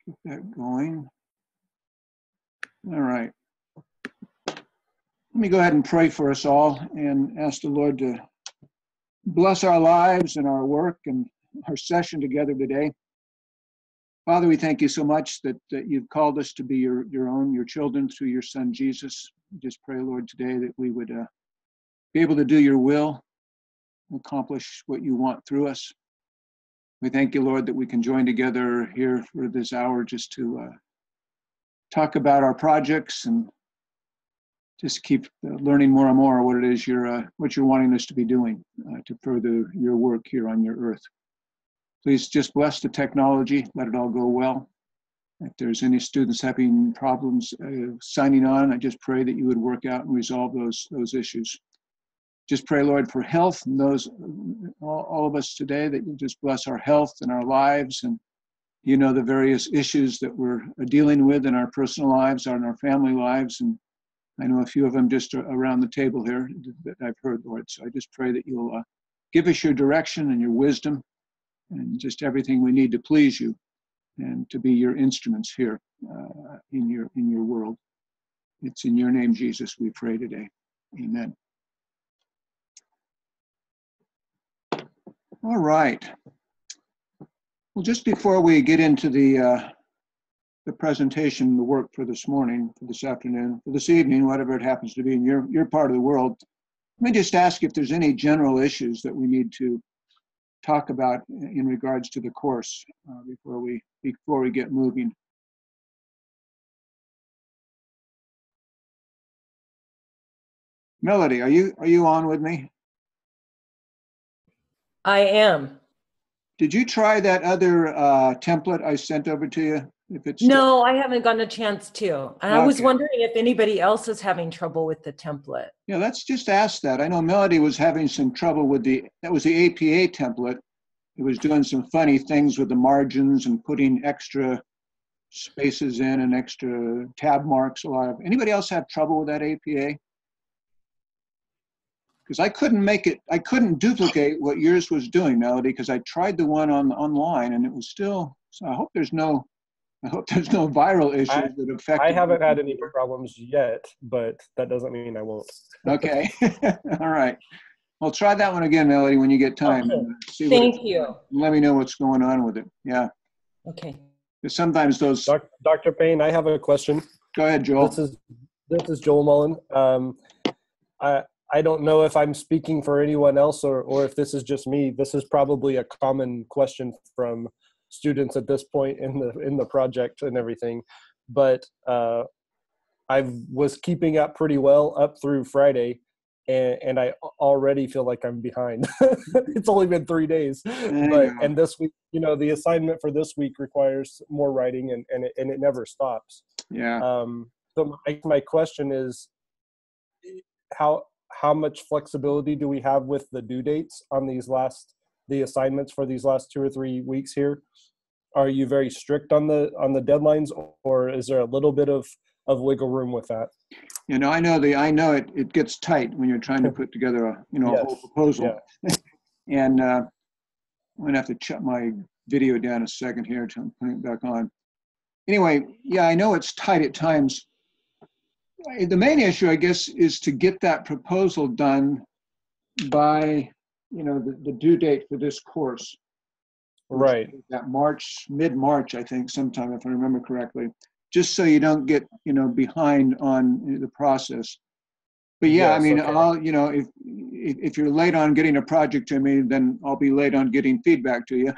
Get that going. All right. Let me go ahead and pray for us all and ask the Lord to bless our lives and our work and our session together today. Father, we thank you so much that you've called us to be your children through your son, Jesus. We just pray, Lord, today that we would be able to do your will, accomplish what you want through us. We thank you, Lord, that we can join together here for this hour just to talk about our projects and just keep learning more and more what it is what you're wanting us to be doing to further your work here on your earth. Please just bless the technology, let it all go well. If there's any students having problems signing on, I just pray that you would work out and resolve those issues. Just pray, Lord, for health and all of us today, that you just bless our health and our lives, and you know the various issues that we're dealing with in our personal lives and our family lives, and I know a few of them just around the table here that I've heard, Lord. So I just pray that you'll give us your direction and your wisdom and just everything we need to please you and to be your instruments here in your world. It's in your name, Jesus, we pray today. Amen. All right. Well, just before we get into the presentation, the work for this morning, for this afternoon, for this evening, whatever it happens to be in your part of the world, let me just ask if there's any general issues that we need to talk about in regards to the course before we get moving. Melody, are you on with me? I am. Did you try that other template I sent over to you? No, I haven't gotten a chance to. And okay. I was wondering if anybody else is having trouble with the template. Yeah, let's just ask that. I know Melody was having some trouble with that was the APA template. It was doing some funny things with the margins and putting extra spaces in and extra tab marks. Anybody else have trouble with that APA? Because I couldn't duplicate what yours was doing, Melody, because I tried the one online and it was still, so I hope there's no viral issues that affect. I haven't had any problems yet, but that doesn't mean I won't. Okay. All right. Well, try that one again, Melody, when you get time. Okay. Thank you. Let me know what's going on with it. Yeah. Okay. Because sometimes those. Dr. Payne, I have a question. Go ahead, Joel. This is Joel Mullen. I don't know if I'm speaking for anyone else or if this is just me. This is probably a common question from students at this point in the project and everything. But I was keeping up pretty well up through Friday, and I already feel like I'm behind. It's only been 3 days, and this week, the assignment for this week requires more writing, and it never stops. Yeah. So my question is, how much flexibility do we have with the due dates on the assignments for these last 2 or 3 weeks here? Are you very strict on the deadlines, or is there a little bit of wiggle room with that? I know it gets tight when you're trying to put together a whole proposal. Yeah. And I'm gonna have to shut my video down a second here until I'm putting it back on. Anyway, yeah, I know it's tight at times. The main issue, I guess, is to get that proposal done by, the due date for this course. Right. That mid-March, I think, sometime, if I remember correctly, just so you don't get, behind on the process. But yeah, yes, okay. If you're late on getting a project to me, then I'll be late on getting feedback to you.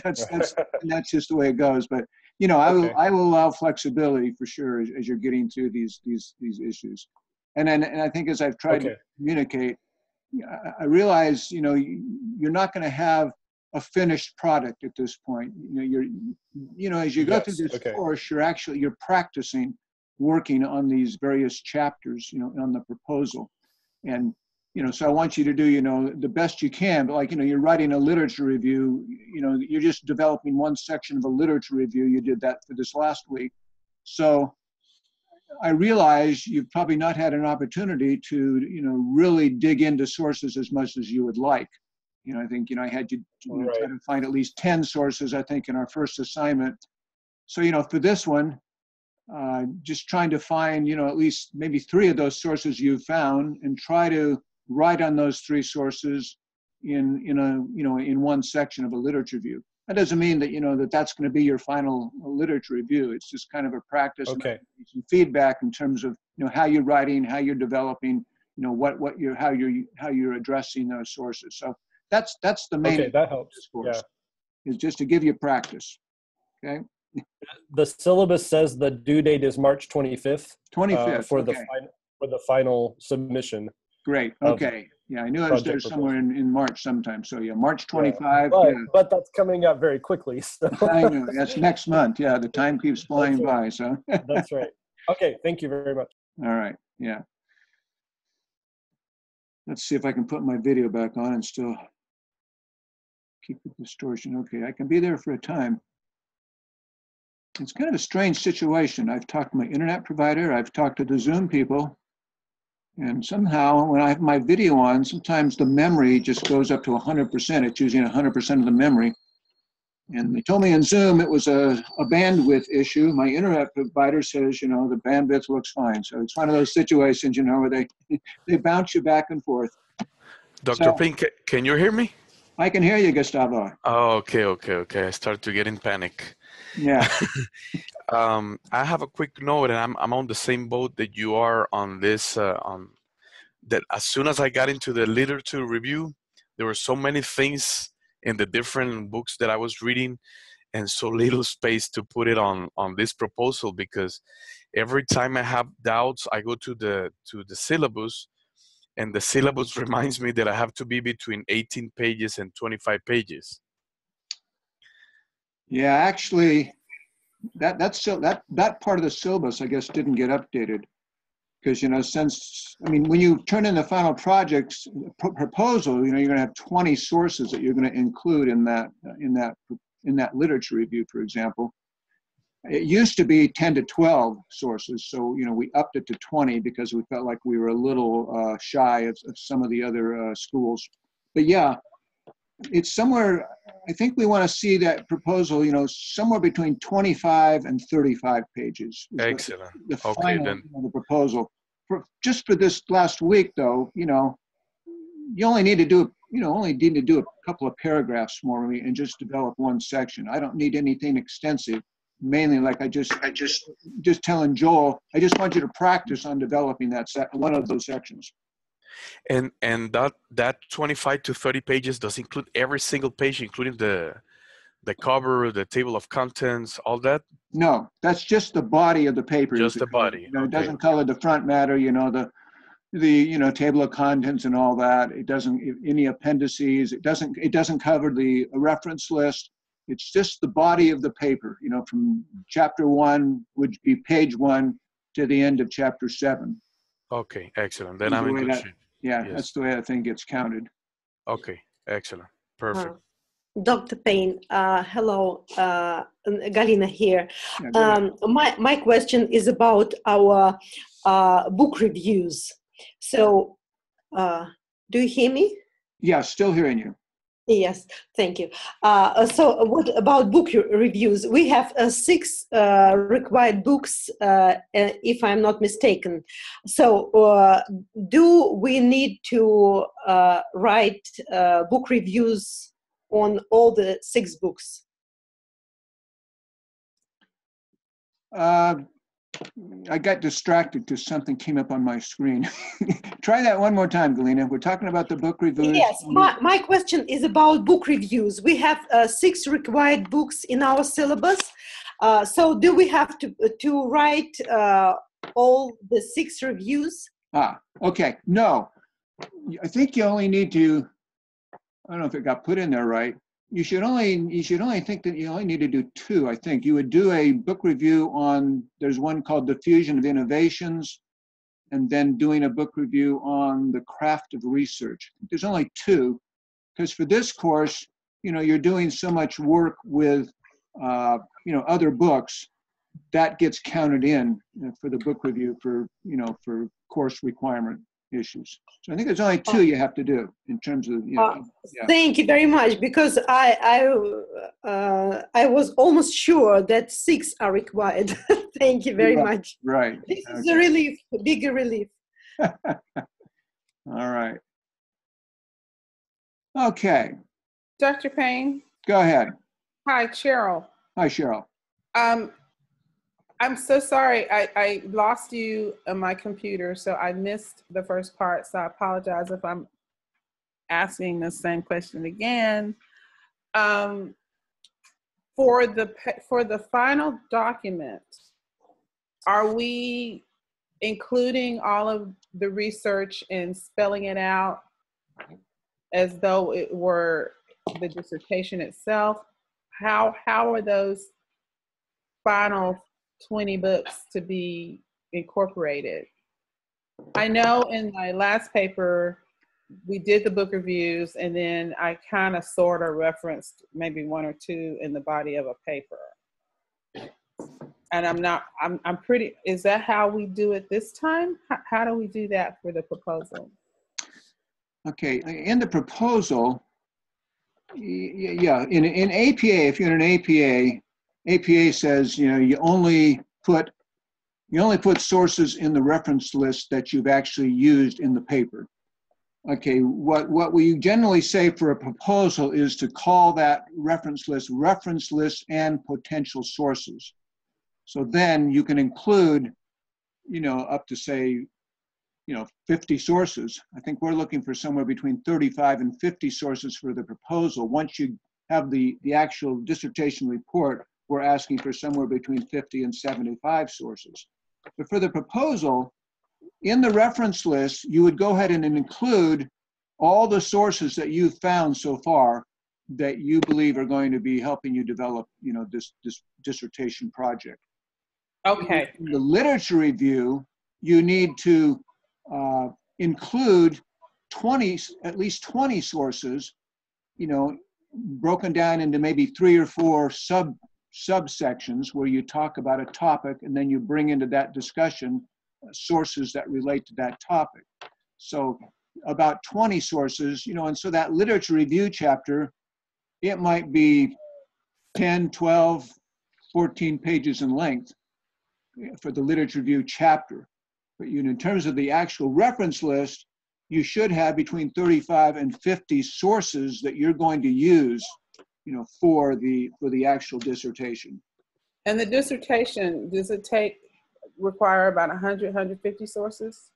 That's just the way it goes. But I will allow flexibility for sure as you're getting through these issues. And I think as I've tried to communicate, I realize you're not going to have a finished product at this point. As you go through this course, you're practicing working on these various chapters, on the proposal. And, so I want you to do, the best you can, but you're writing a literature review, you're just developing one section of a literature review. You did that for this last week. So I realize you've probably not had an opportunity to, really dig into sources as much as you would like. I think, I had you try to find at least 10 sources, I think, in our first assignment. So, for this one, just trying to find, at least maybe 3 of those sources you've found and try to write on those 3 sources in one section of a literature review. That doesn't mean that, that's going to be your final literature review. It's just kind of a practice, Okay. and some feedback in terms of, how you're writing, how you're developing, how you're addressing those sources. So that's the main. Okay, that helps. This course Yeah. is just to give you practice. Okay. The syllabus says the due date is March 25th. 25th. For Okay. the final submission. Great. Okay. Yeah, I knew I was there somewhere in March sometime. So yeah, March 25. Yeah. Yeah. But that's coming up very quickly. So. I know. That's next month. Yeah, the time keeps flying by. So. That's right. Okay. Thank you very much. All right. Yeah. Let's see if I can put my video back on and still keep the distortion. Okay, I can be there for a time. It's kind of a strange situation. I've talked to my internet provider. I've talked to the Zoom people. And somehow when I have my video on, sometimes the memory just goes up to 100%. It's using 100% of the memory. And they told me in Zoom it was a bandwidth issue. My internet provider says, the bandwidth looks fine. So it's one of those situations, where they bounce you back and forth. Dr. Payne, can you hear me? I can hear you, Gustavo. Oh, okay. I start to get in panic. Yeah. I have a quick note, and I'm on the same boat that you are on this. That as soon as I got into the literature review, there were so many things in the different books that I was reading, and so little space to put it on this proposal. Because every time I have doubts, I go to the syllabus, and the syllabus reminds me that I have to be between 18 pages and 25 pages. Yeah, actually, that part of the syllabus, I guess, didn't get updated. Because, when you turn in the final project's proposal, you're going to have 20 sources that you're going to include in that literature review, for example. It used to be 10 to 12 sources, so we upped it to 20 because we felt like we were a little shy of some of the other schools. But yeah, it's somewhere. I think we want to see that proposal, somewhere between 25 and 35 pages. Excellent. The okay, final, then. The proposal. Just for this last week, though, you only need to do a couple of paragraphs more and just develop one section. I don't need anything extensive. Mainly, like I just telling Joel, I just want you to practice on developing one of those sections. And that 25 to 30 pages does include every single page, including the cover, the table of contents, all that? No, that's just the body of the paper. Just the body. It doesn't cover the front matter, the table of contents and all that. It doesn't any appendices. It doesn't cover the reference list. It's just the body of the paper. From chapter 1 would be page 1 to the end of chapter 7. Okay, excellent. Then I'm in good shape. Yeah, yes. That's the way I think it's counted. Okay, excellent. Perfect. Dr. Payne, hello, Galina here. Yeah, my question is about our book reviews. So, do you hear me? Yeah, still hearing you. Yes, thank you. So what about book reviews? We have 6 required books, if I'm not mistaken. So do we need to write book reviews on all the 6 books? I got distracted because something came up on my screen. Try that one more time, Galina. We're talking about the book reviews. Yes, my question is about book reviews. We have 6 required books in our syllabus. So do we have to write all the 6 reviews? Okay. No, I think you only need to, I don't know if it got put in there right. You should only think that you only need to do 2, I think. You would do a book review on, there's one called Diffusion of Innovations, and then doing a book review on the craft of research. There's only 2, because for this course, you're doing so much work with, other books, that gets counted in for the book review for course requirement. issues. So I think there's only two you have to do in terms of, yeah. Thank you very much, because I was almost sure that 6 are required. Thank you very much. Right. This is a relief, a big relief. All right. Okay. Dr. Payne. Go ahead. Hi, Cheryl. Hi, Cheryl. I'm so sorry. I lost you on my computer, so I missed the first part. So I apologize if I'm asking the same question again. For the final document, are we including all of the research and spelling it out as though it were the dissertation itself? How are those final 20 books to be incorporated? I know in my last paper, we did the book reviews, and then I kind of sort of referenced maybe 1 or 2 in the body of a paper. And I'm pretty, is that how we do it this time? How do we do that for the proposal? Okay, in the proposal, yeah, in APA, if you're in an APA says, you only put sources in the reference list that you've actually used in the paper. Okay, what we generally say for a proposal is to call that reference list and potential sources. So then you can include, up to say, 50 sources. I think we're looking for somewhere between 35 and 50 sources for the proposal. Once you have the actual dissertation report, we're asking for somewhere between 50 and 75 sources. But for the proposal, in the reference list, you would go ahead and include all the sources that you've found so far that you believe are going to be helping you develop, this dissertation project. Okay. In the literature review, you need to include at least 20 sources, broken down into maybe 3 or 4 subsections where you talk about a topic, and then you bring into that discussion sources that relate to that topic. So about 20 sources, and so that literature review chapter, it might be 10, 12, 14 pages in length for the literature review chapter. But in terms of the actual reference list, you should have between 35 and 50 sources that you're going to use, for the actual dissertation. And the dissertation, does it require about 100, 150 sources?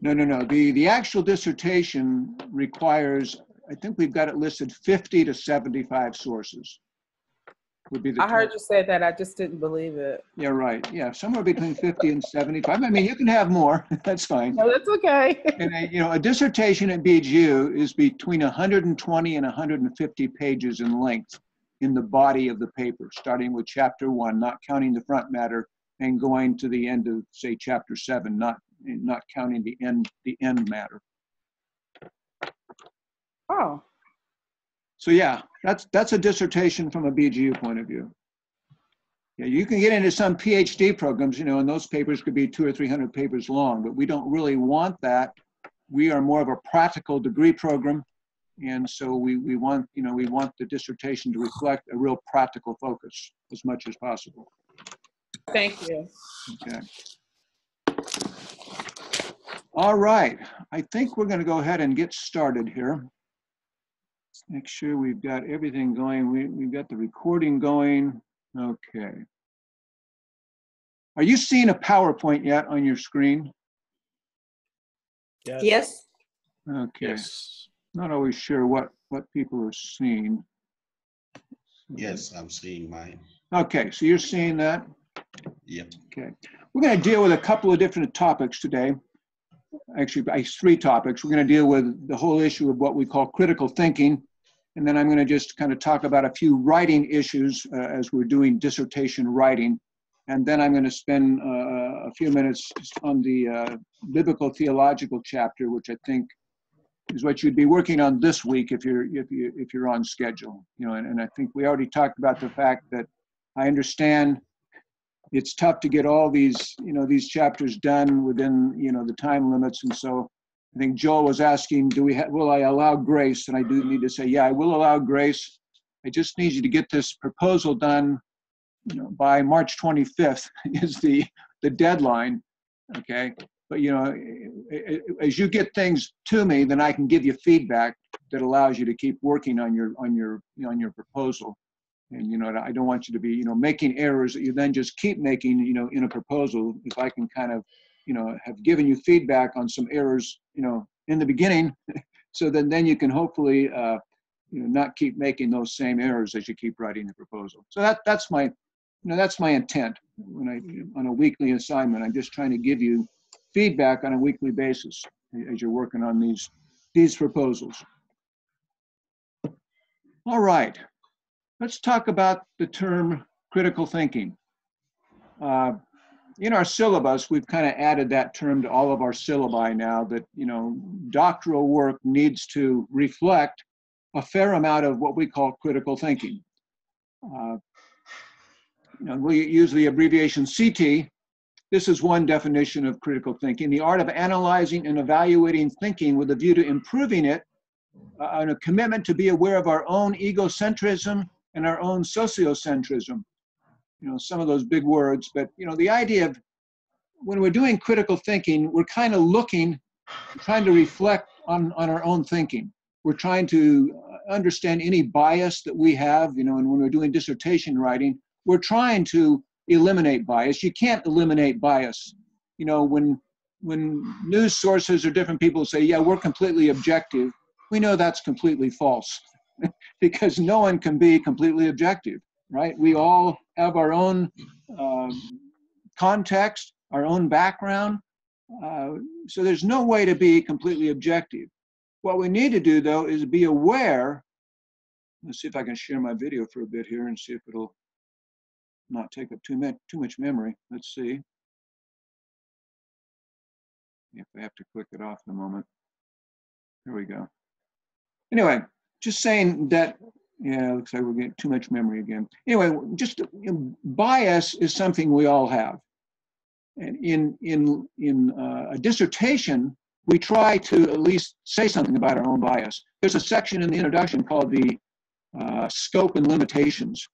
No. The actual dissertation requires, I think we've got it listed 50 to 75 sources. Would be the I heard you say that, I just didn't believe it. Yeah, right. Yeah, somewhere between 50 and 75. I mean, you can have more. That's fine. No, that's okay. And a dissertation at BGU is between 120 and 150 pages in length in the body of the paper, starting with chapter 1, not counting the front matter, and going to the end of, say, chapter 7, not counting the end matter. Oh. So yeah, that's a dissertation from a BGU point of view. Yeah, you can get into some PhD programs, and those papers could be 200 or 300 papers long, but we don't really want that. We are more of a practical degree program, and so we want the dissertation to reflect a real practical focus as much as possible. Thank you. Okay. All right, I think we're going to go ahead and get started here. Make sure we've got everything going. We've got the recording going. Okay. Are you seeing a PowerPoint yet on your screen? Yes. Okay. Yes. Not always sure what people are seeing. Yes, I'm seeing mine. Okay, so you're seeing that? Yep. Okay. We're going to deal with a couple of different topics today. Actually, 3 topics. We're going to deal with the whole issue of what we call critical thinking. And then I'm going to just kind of talk about a few writing issues as we're doing dissertation writing. And then I'm going to spend a few minutes on the biblical theological chapter, which I think is what you'd be working on this week if you're on schedule. And I think we already talked about the fact that I understand it's tough to get all these chapters done within the time limits, and so I think Joel was asking, will I allow grace? And I do need to say, yeah, I will allow grace. I just need you to get this proposal done, by March 25th is the deadline, okay? But, as you get things to me, then I can give you feedback that allows you to keep working on your proposal. And, I don't want you to be, making errors that you then just keep making, in a proposal. If I can kind of, have given you feedback on some errors, in the beginning, so then you can hopefully, not keep making those same errors as you keep writing the proposal. So that's my, that's my intent on a weekly assignment. I'm just trying to give you feedback on a weekly basis as you're working on these proposals. All right, let's talk about the term critical thinking. In our syllabus, we've kind of added that term to all of our syllabi now, that, doctoral work needs to reflect a fair amount of what we call critical thinking. We use the abbreviation CT. This is one definition of critical thinking: the art of analyzing and evaluating thinking with a view to improving it, and a commitment to be aware of our own egocentrism and our own sociocentrism. Some of those big words, but the idea of when we're doing critical thinking, we're kind of trying to reflect on our own thinking. We're trying to understand any bias that we have, and when we're doing dissertation writing, we're trying to eliminate bias. You can't eliminate bias. When news sources or different people say, yeah, we're completely objective, we know that's completely false because no one can be completely objective, right? We all have our own context, our own background. So there's no way to be completely objective. What we need to do, though, is be aware. Let's see if I can share my video for a bit here and see if it'll not take up too much memory. Let's see if I have to click it off in a moment. There we go. Anyway, just saying that, yeah, looks like we're getting too much memory again. Anyway, just bias is something we all have. And in a dissertation, we try to at least say something about our own bias. There's a section in the introduction called the scope and limitations.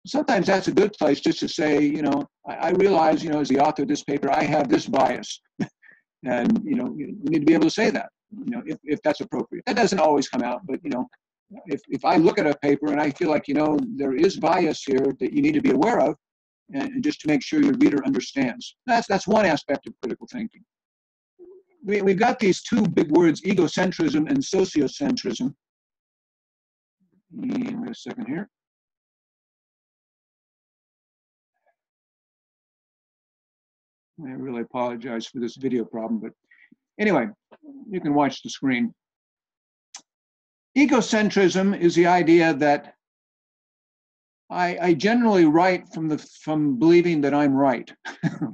Sometimes that's a good place just to say, I realize, as the author of this paper, I have this bias. And, you need to be able to say that, if that's appropriate. That doesn't always come out, but, if I look at a paper and I feel like, there is bias here that you need to be aware of, and just to make sure your reader understands. That's one aspect of critical thinking. We've got these two big words, egocentrism and sociocentrism. Wait a second here. I really apologize for this video problem, but anyway, you can watch the screen. Egocentrism is the idea that I generally write from believing that I'm right,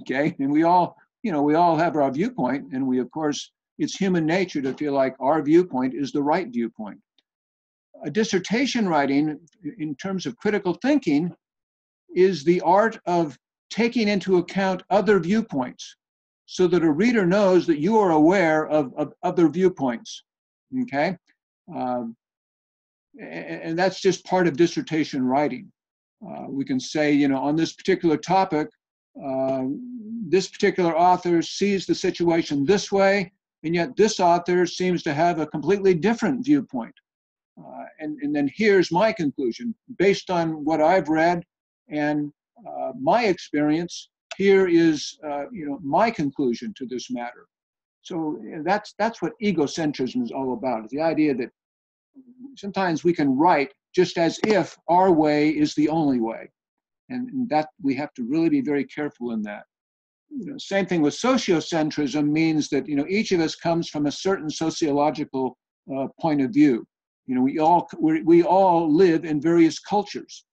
okay? And we all have our viewpoint, and we, of course, it's human nature to feel like our viewpoint is the right viewpoint. A dissertation writing, in terms of critical thinking, is the art of taking into account other viewpoints so that a reader knows that you are aware of other viewpoints, okay? And that's just part of dissertation writing. We can say, on this particular topic, this particular author sees the situation this way, and yet this author seems to have a completely different viewpoint. And then here's my conclusion. Based on what I've read and my experience, here is my conclusion to this matter. So that's what egocentrism is all about. It's the idea that sometimes we can write just as if our way is the only way. And that we have to really be very careful in that. Same thing with sociocentrism means that, each of us comes from a certain sociological point of view. We all live in various cultures.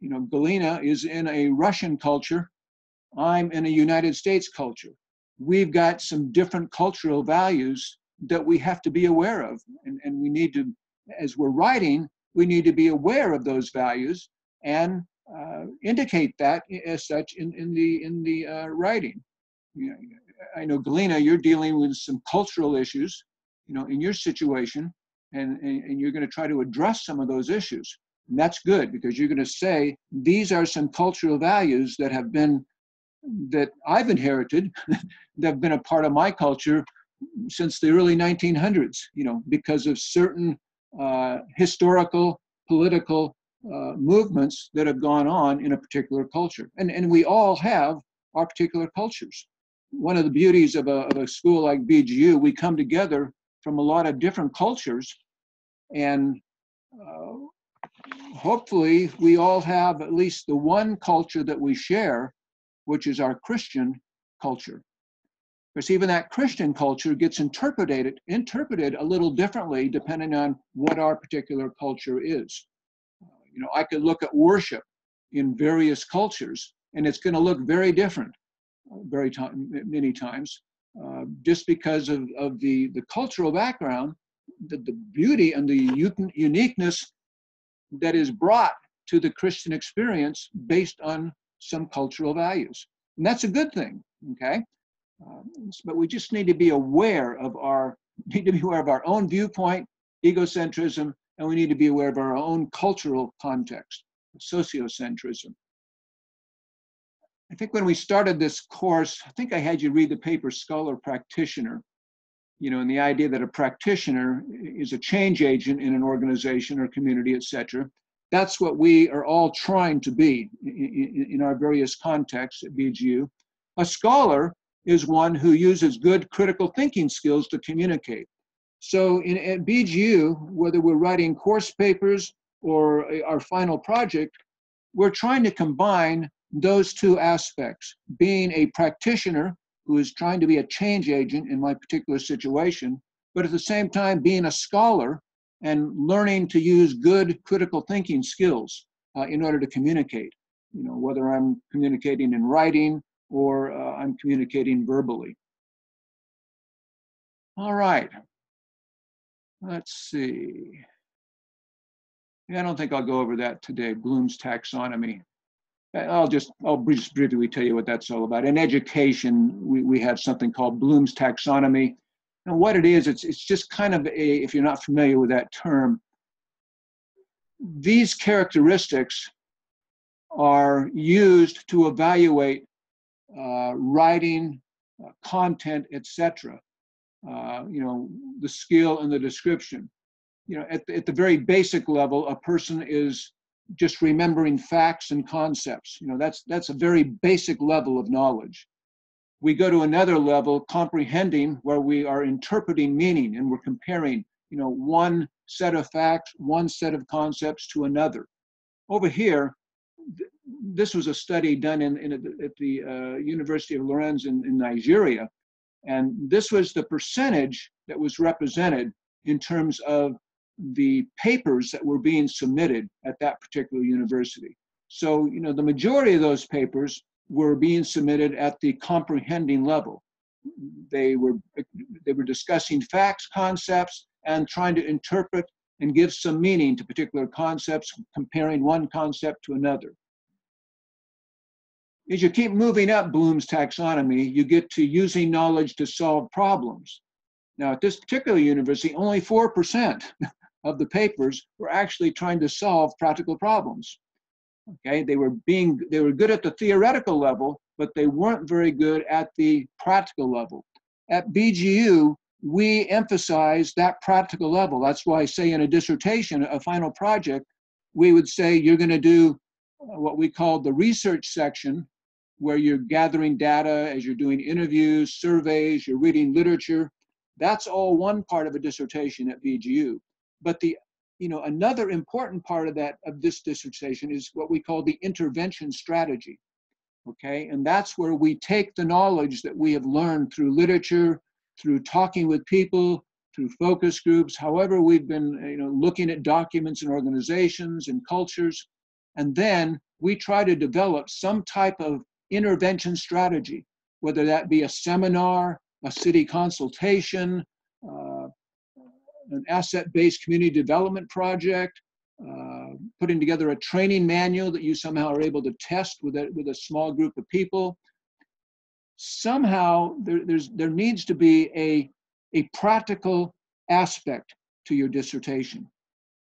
Galina is in a Russian culture. I'm in a United States culture. We've got some different cultural values that we have to be aware of. And we need to, as we're writing, we need to be aware of those values and indicate that as such in the writing. I know, Galena, you're dealing with some cultural issues, in your situation, and you're going to try to address some of those issues. And that's good, because you're going to say, these are some cultural values that I've inherited, that have been a part of my culture since the early 1900s, because of certain historical, political movements that have gone on in a particular culture. And we all have our particular cultures. One of the beauties of a school like BGU, we come together from a lot of different cultures, and hopefully we all have at least the one culture that we share, which is our Christian culture. Because even that Christian culture gets interpreted a little differently depending on what our particular culture is. I could look at worship in various cultures, and it's going to look very different many times, just because of the cultural background, the beauty and the uniqueness that is brought to the Christian experience based on some cultural values. And that's a good thing, okay? But we just need to be aware of our own viewpoint, egocentrism, and we need to be aware of our own cultural context, sociocentrism. I think when we started this course, I think I had you read the paper Scholar Practitioner, and the idea that a practitioner is a change agent in an organization or community, etc. That's what we are all trying to be in our various contexts at BGU. A scholar is one who uses good critical thinking skills to communicate. So at BGU, whether we're writing course papers or our final project, we're trying to combine those two aspects, being a practitioner who is trying to be a change agent in my particular situation, but at the same time being a scholar and learning to use good critical thinking skills in order to communicate, whether I'm communicating in writing or I'm communicating verbally. All right. Let's see. Yeah, I don't think I'll go over that today, Bloom's taxonomy. I'll just briefly tell you what that's all about. In education, we have something called Bloom's taxonomy. And what it is, it's just kind of if you're not familiar with that term, these characteristics are used to evaluate writing, content, etc. The skill and the description. At the very basic level, a person is just remembering facts and concepts. That's a very basic level of knowledge. We go to another level, comprehending, where we are interpreting meaning and we're comparing, one set of facts, one set of concepts to another. Over here, this was a study done at the University of Lawrence in Nigeria, and this was the percentage that was represented in terms of the papers that were being submitted at that particular university. So, the majority of those papers were being submitted at the comprehending level. They were discussing facts, concepts, and trying to interpret and give some meaning to particular concepts, comparing one concept to another. As you keep moving up Bloom's taxonomy, you get to using knowledge to solve problems. Now, at this particular university, only 4% of the papers were actually trying to solve practical problems. Okay, they were good at the theoretical level, but they weren't very good at the practical level. At BGU, we emphasize that practical level. That's why I say in a dissertation, a final project, we would say you're going to do what we call the research section, where you're gathering data as you're doing interviews, surveys, you're reading literature. That's all one part of a dissertation at BGU. But another important part of this dissertation is what we call the intervention strategy. Okay, and that's where we take the knowledge that we have learned through literature, through talking with people, through focus groups, however we've been looking at documents and organizations and cultures, and then we try to develop some type of intervention strategy, whether that be a seminar, a city consultation, an asset-based community development project, putting together a training manual that you somehow are able to test with a small group of people. somehow there needs to be a practical aspect to your dissertation.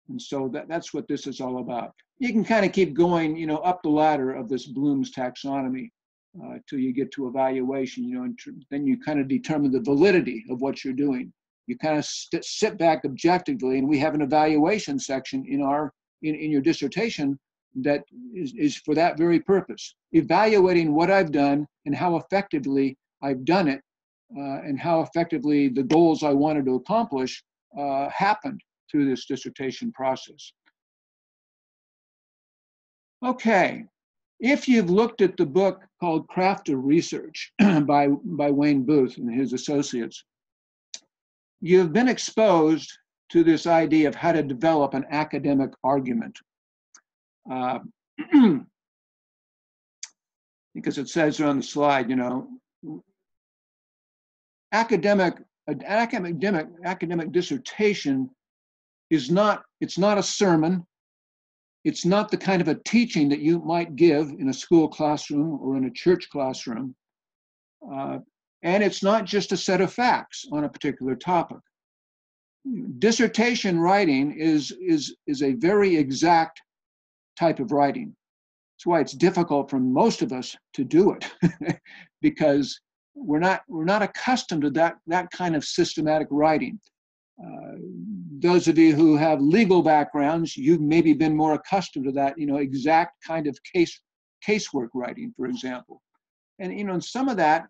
And so that's what this is all about. You can kind of keep going, you know, up the ladder of this Bloom's taxonomy till you get to evaluation, you know, and then you kind of determine the validity of what you're doing. You kind of sit back objectively, and we have an evaluation section in your dissertation that is for that very purpose, evaluating what I've done and how effectively I've done it, and how effectively the goals I wanted to accomplish happened through this dissertation process. Okay, if you've looked at the book called Craft of Research by Wayne Booth and his associates, you've been exposed to this idea of how to develop an academic argument. Because it says on the slide, you know, academic dissertation is not, it's not a sermon. It's not the kind of a teaching that you might give in a school classroom or in a church classroom. And it's not just a set of facts on a particular topic. Dissertation writing is a very exact type of writing. That's why it's difficult for most of us to do it, because we're not accustomed to that kind of systematic writing. Those of you who have legal backgrounds, you've maybe been more accustomed to that, you know, exact kind of casework writing, for example. And, you know, some of that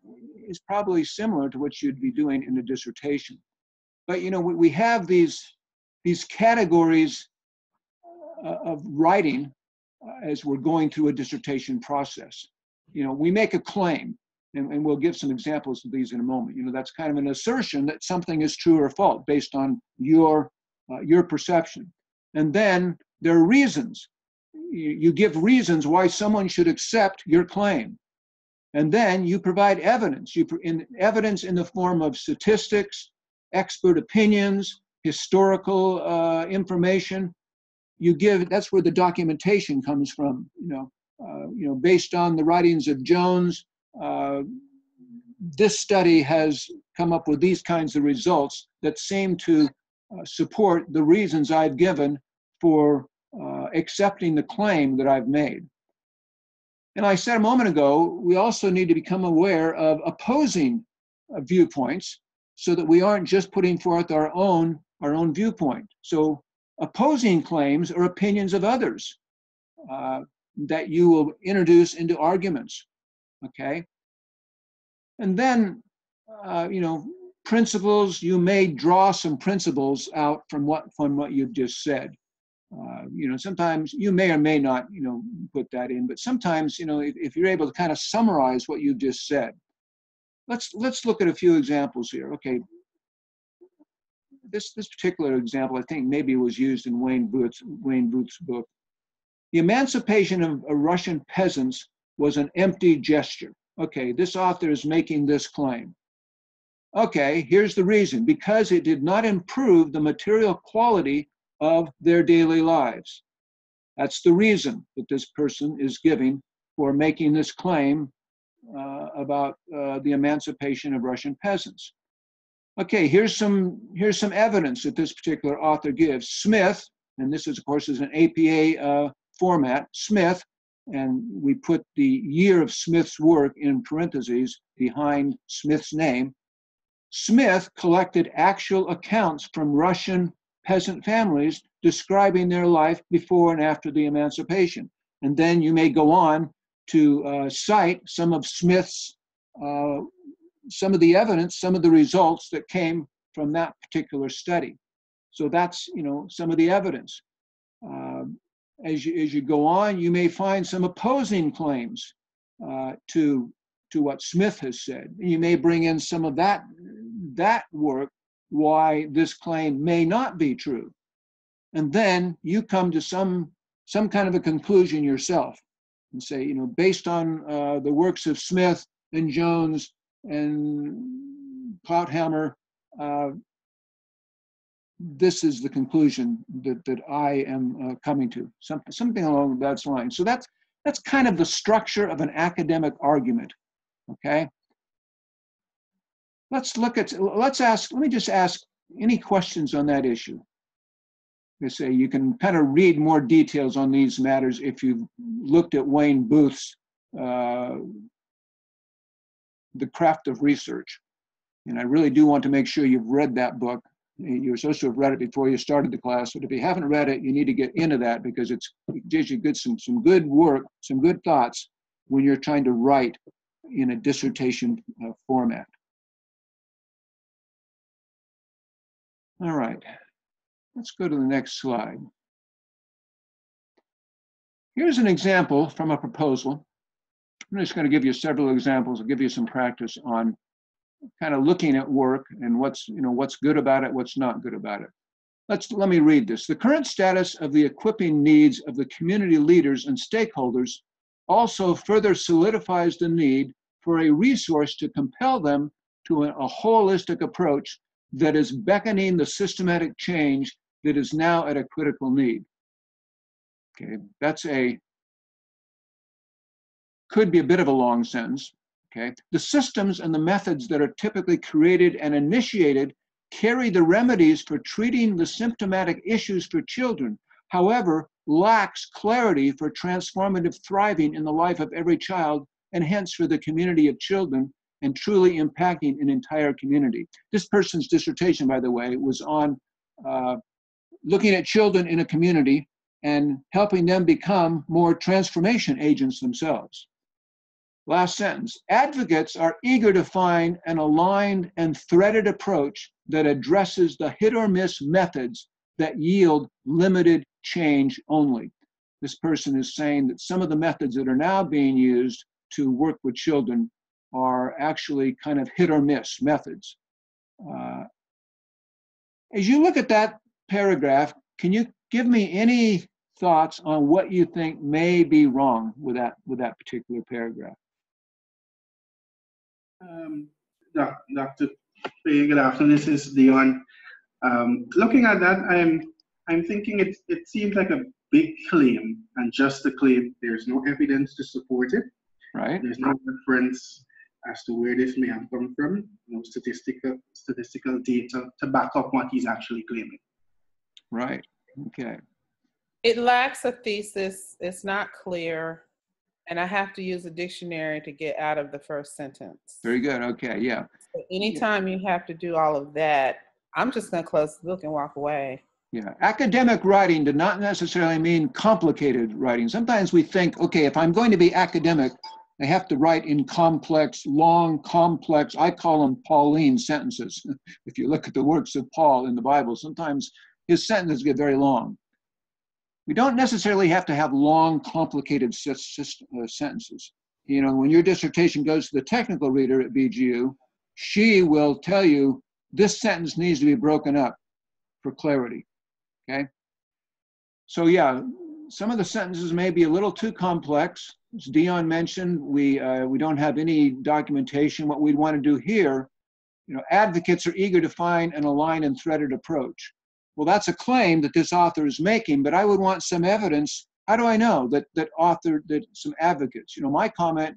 is probably similar to what you'd be doing in a dissertation. But, you know, we have these categories of writing as we're going through a dissertation process. You know, we make a claim, and we'll give some examples of these in a moment. You know, that's kind of an assertion that something is true or false based on your perception. And then there are reasons. You give reasons why someone should accept your claim. And then you provide evidence. Evidence in the form of statistics, expert opinions, historical information. You give, that's where the documentation comes from. You know, based on the writings of Jones, this study has come up with these kinds of results that seem to support the reasons I've given for accepting the claim that I've made. And I said a moment ago, we also need to become aware of opposing viewpoints so that we aren't just putting forth our own viewpoint. So opposing claims or opinions of others that you will introduce into arguments, okay? And then, you know, principles, you may draw some principles out from what you've just said. You know, sometimes you may or may not, you know, put that in, but sometimes, you know, if you're able to kind of summarize what you've just said. Let's look at a few examples here. Okay, this particular example, I think maybe was used in Wayne Booth's book. The emancipation of Russian peasants was an empty gesture. Okay, this author is making this claim. Okay, here's the reason. Because it did not improve the material quality of their daily lives. That's the reason that this person is giving for making this claim about the emancipation of Russian peasants. Okay, here's some evidence that this particular author gives. Smith, and this is, of course, is an APA format, Smith, and we put the year of Smith's work in parentheses behind Smith's name. Smith collected actual accounts from Russian peasant families describing their life before and after the emancipation. And then you may go on to cite some of Smith's, some of the evidence, some of the results that came from that particular study. So that's, you know, some of the evidence. As you go on, you may find some opposing claims to what Smith has said. You may bring in some of that work, why this claim may not be true. And then you come to some kind of a conclusion yourself and say, you know, based on the works of Smith and Jones and Krauthammer, this is the conclusion that I am coming to, something along that line. So that's kind of the structure of an academic argument, okay? Let me just ask any questions on that issue. They say you can kind of read more details on these matters if you've looked at Wayne Booth's The Craft of Research. And I really do want to make sure you've read that book. You're supposed to have read it before you started the class, but if you haven't read it, you need to get into that because it gives you some good work, some good thoughts when you're trying to write in a dissertation format. All right, let's go to the next slide. Here's an example from a proposal. I'm just going to give you several examples. I'll give you some practice on kind of looking at work and what's good about it, what's not good about it. Let me read this. The current status of the equipping needs of the community leaders and stakeholders also further solidifies the need for a resource to compel them to a holistic approach that is beckoning the systematic change that is now at a critical need. Okay, could be a bit of a long sentence. Okay, the systems and the methods that are typically created and initiated carry the remedies for treating the symptomatic issues for children, however, lacks clarity for transformative thriving in the life of every child and hence for the community of children and truly impacting an entire community. This person's dissertation, by the way, was on looking at children in a community and helping them become more transformation agents themselves. Last sentence, advocates are eager to find an aligned and threaded approach that addresses the hit or miss methods that yield limited change only. This person is saying that some of the methods that are now being used to work with children are actually kind of hit or miss methods. As you look at that paragraph, can you give me any thoughts on what you think may be wrong with that particular paragraph? Dr. Pei, good afternoon. This is Dion. Looking at that, I'm thinking it seems like a big claim, and just a claim. There's no evidence to support it. Right. There's no reference as to where this may have come from. No statistical data to back up what he's actually claiming. Right. Okay. It lacks a thesis. It's not clear. And I have to use a dictionary to get out of the first sentence. Very good. Okay. Yeah. So anytime you have to do all of that, I'm just going to close the book and walk away. Yeah. Academic writing did not necessarily mean complicated writing. Sometimes we think, okay, if I'm going to be academic, I have to write in complex, long, complex, I call them Pauline sentences. If you look at the works of Paul in the Bible, sometimes his sentences get very long. We don't necessarily have to have long, complicated sentences. You know, when your dissertation goes to the technical reader at BGU, she will tell you this sentence needs to be broken up for clarity, okay? So yeah, some of the sentences may be a little too complex. As Dion mentioned, we don't have any documentation. What we'd want to do here, you know, advocates are eager to find an aligned and threaded approach. Well, that's a claim that this author is making, but I would want some evidence. How do I know that some advocates? You know, my comment,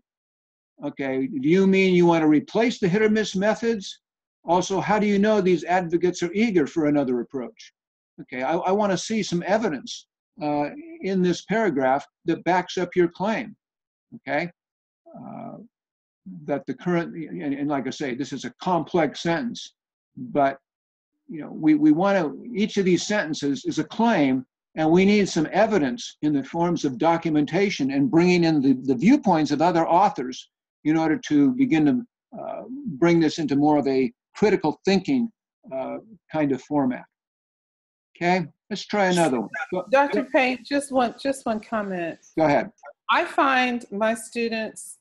okay, do you mean you want to replace the hit or miss methods? Also, how do you know these advocates are eager for another approach? Okay, I want to see some evidence in this paragraph that backs up your claim, okay? That the current, and like I say, this is a complex sentence, but you know, we want to, each of these sentences is a claim, and we need some evidence in the forms of documentation and bringing in the viewpoints of other authors in order to begin to bring this into more of a critical thinking kind of format. Okay, let's try another one. Dr. Payne, just one comment. Go ahead. I find my students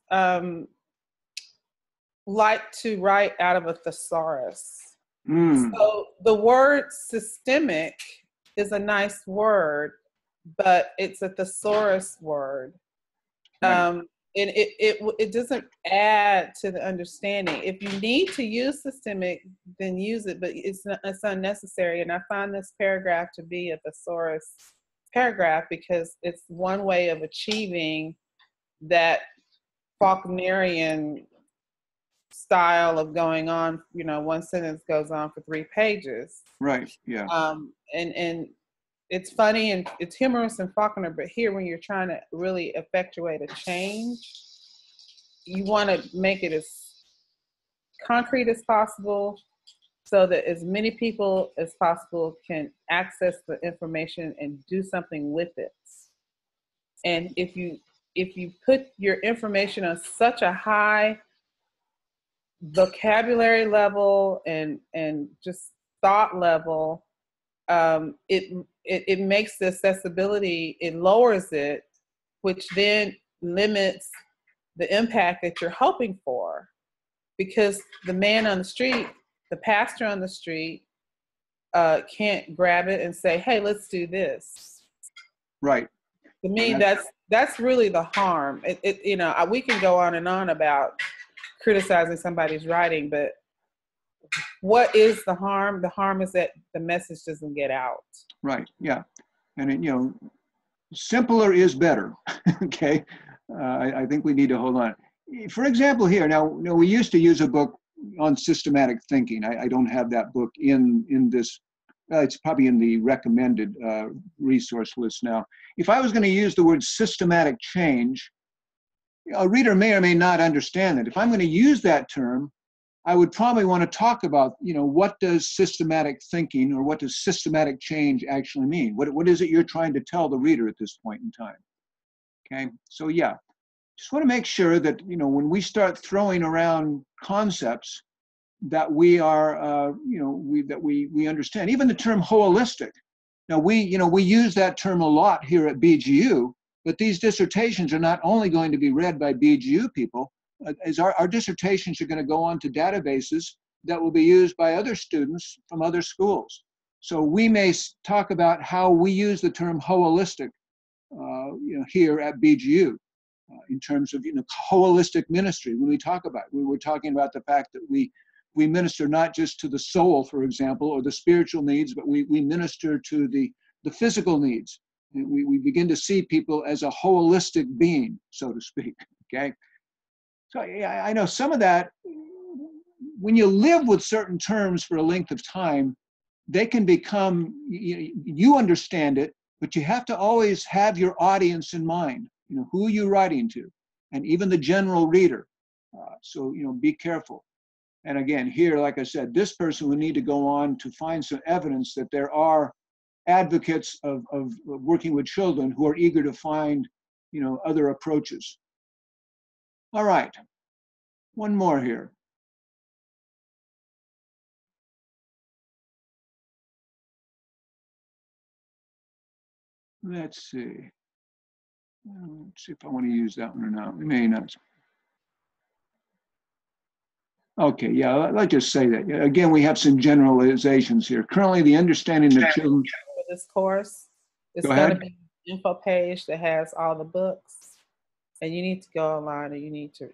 like to write out of a thesaurus. So the word systemic is a nice word, but it's a thesaurus word. Right. And it doesn't add to the understanding. If you need to use systemic, then use it, but it's unnecessary. And I find this paragraph to be a thesaurus paragraph because it's one way of achieving that Faulknerian style of going on, you know, one sentence goes on for 3 pages. Right. Yeah. And it's funny and it's humorous in Faulkner, but here when you're trying to really effectuate a change, you want to make it as concrete as possible so that as many people as possible can access the information and do something with it. And if you put your information on such a high vocabulary level and just thought level, it makes the accessibility, it lowers it, which then limits the impact that you're hoping for. Because the man on the street, the pastor on the street, can't grab it and say, hey, let's do this. Right. To me, that's really the harm. You know, we can go on and on about criticizing somebody's writing, but what is the harm? The harm is that the message doesn't get out. Right. Yeah. And it, you know, simpler is better. Okay. I think we need to hold on. For example, here now, you know, we used to use a book on systematic thinking. I don't have that book in this. It's probably in the recommended resource list now. If I was going to use the word systematic change, a reader may or may not understand that. If I'm going to use that term, I would probably want to talk about, you know, what does systematic thinking or what does systematic change actually mean? What is it you're trying to tell the reader at this point in time? Okay, so yeah, just want to make sure that, you know, when we start throwing around concepts that we are, you know, we understand. Even the term holistic. Now we use that term a lot here at BGU, but these dissertations are not only going to be read by BGU people, as our dissertations are going to go on to databases that will be used by other students from other schools. So we may talk about how we use the term holistic, you know, here at BGU. In terms of, you know, holistic ministry, when we talk about it, we were talking about the fact that we minister not just to the soul, for example, or the spiritual needs, but we minister to the physical needs. And we begin to see people as a holistic being, so to speak. Okay, so yeah, I know some of that. When you live with certain terms for a length of time, they can become, you understand it, but you have to always have your audience in mind. You know, who you're writing to, and even the general reader. So, you know, be careful. And again, here, like I said, this person would need to go on to find some evidence that there are advocates of working with children who are eager to find, you know, other approaches. All right, one more here. Let's see. Let's see if I want to use that one or not. We may not. Okay, yeah, let's just say that. Again, we have some generalizations here. Currently, the understanding of children. For this course, it's Go going to ahead. be an info page that has all the books, and you need to go online and you need to.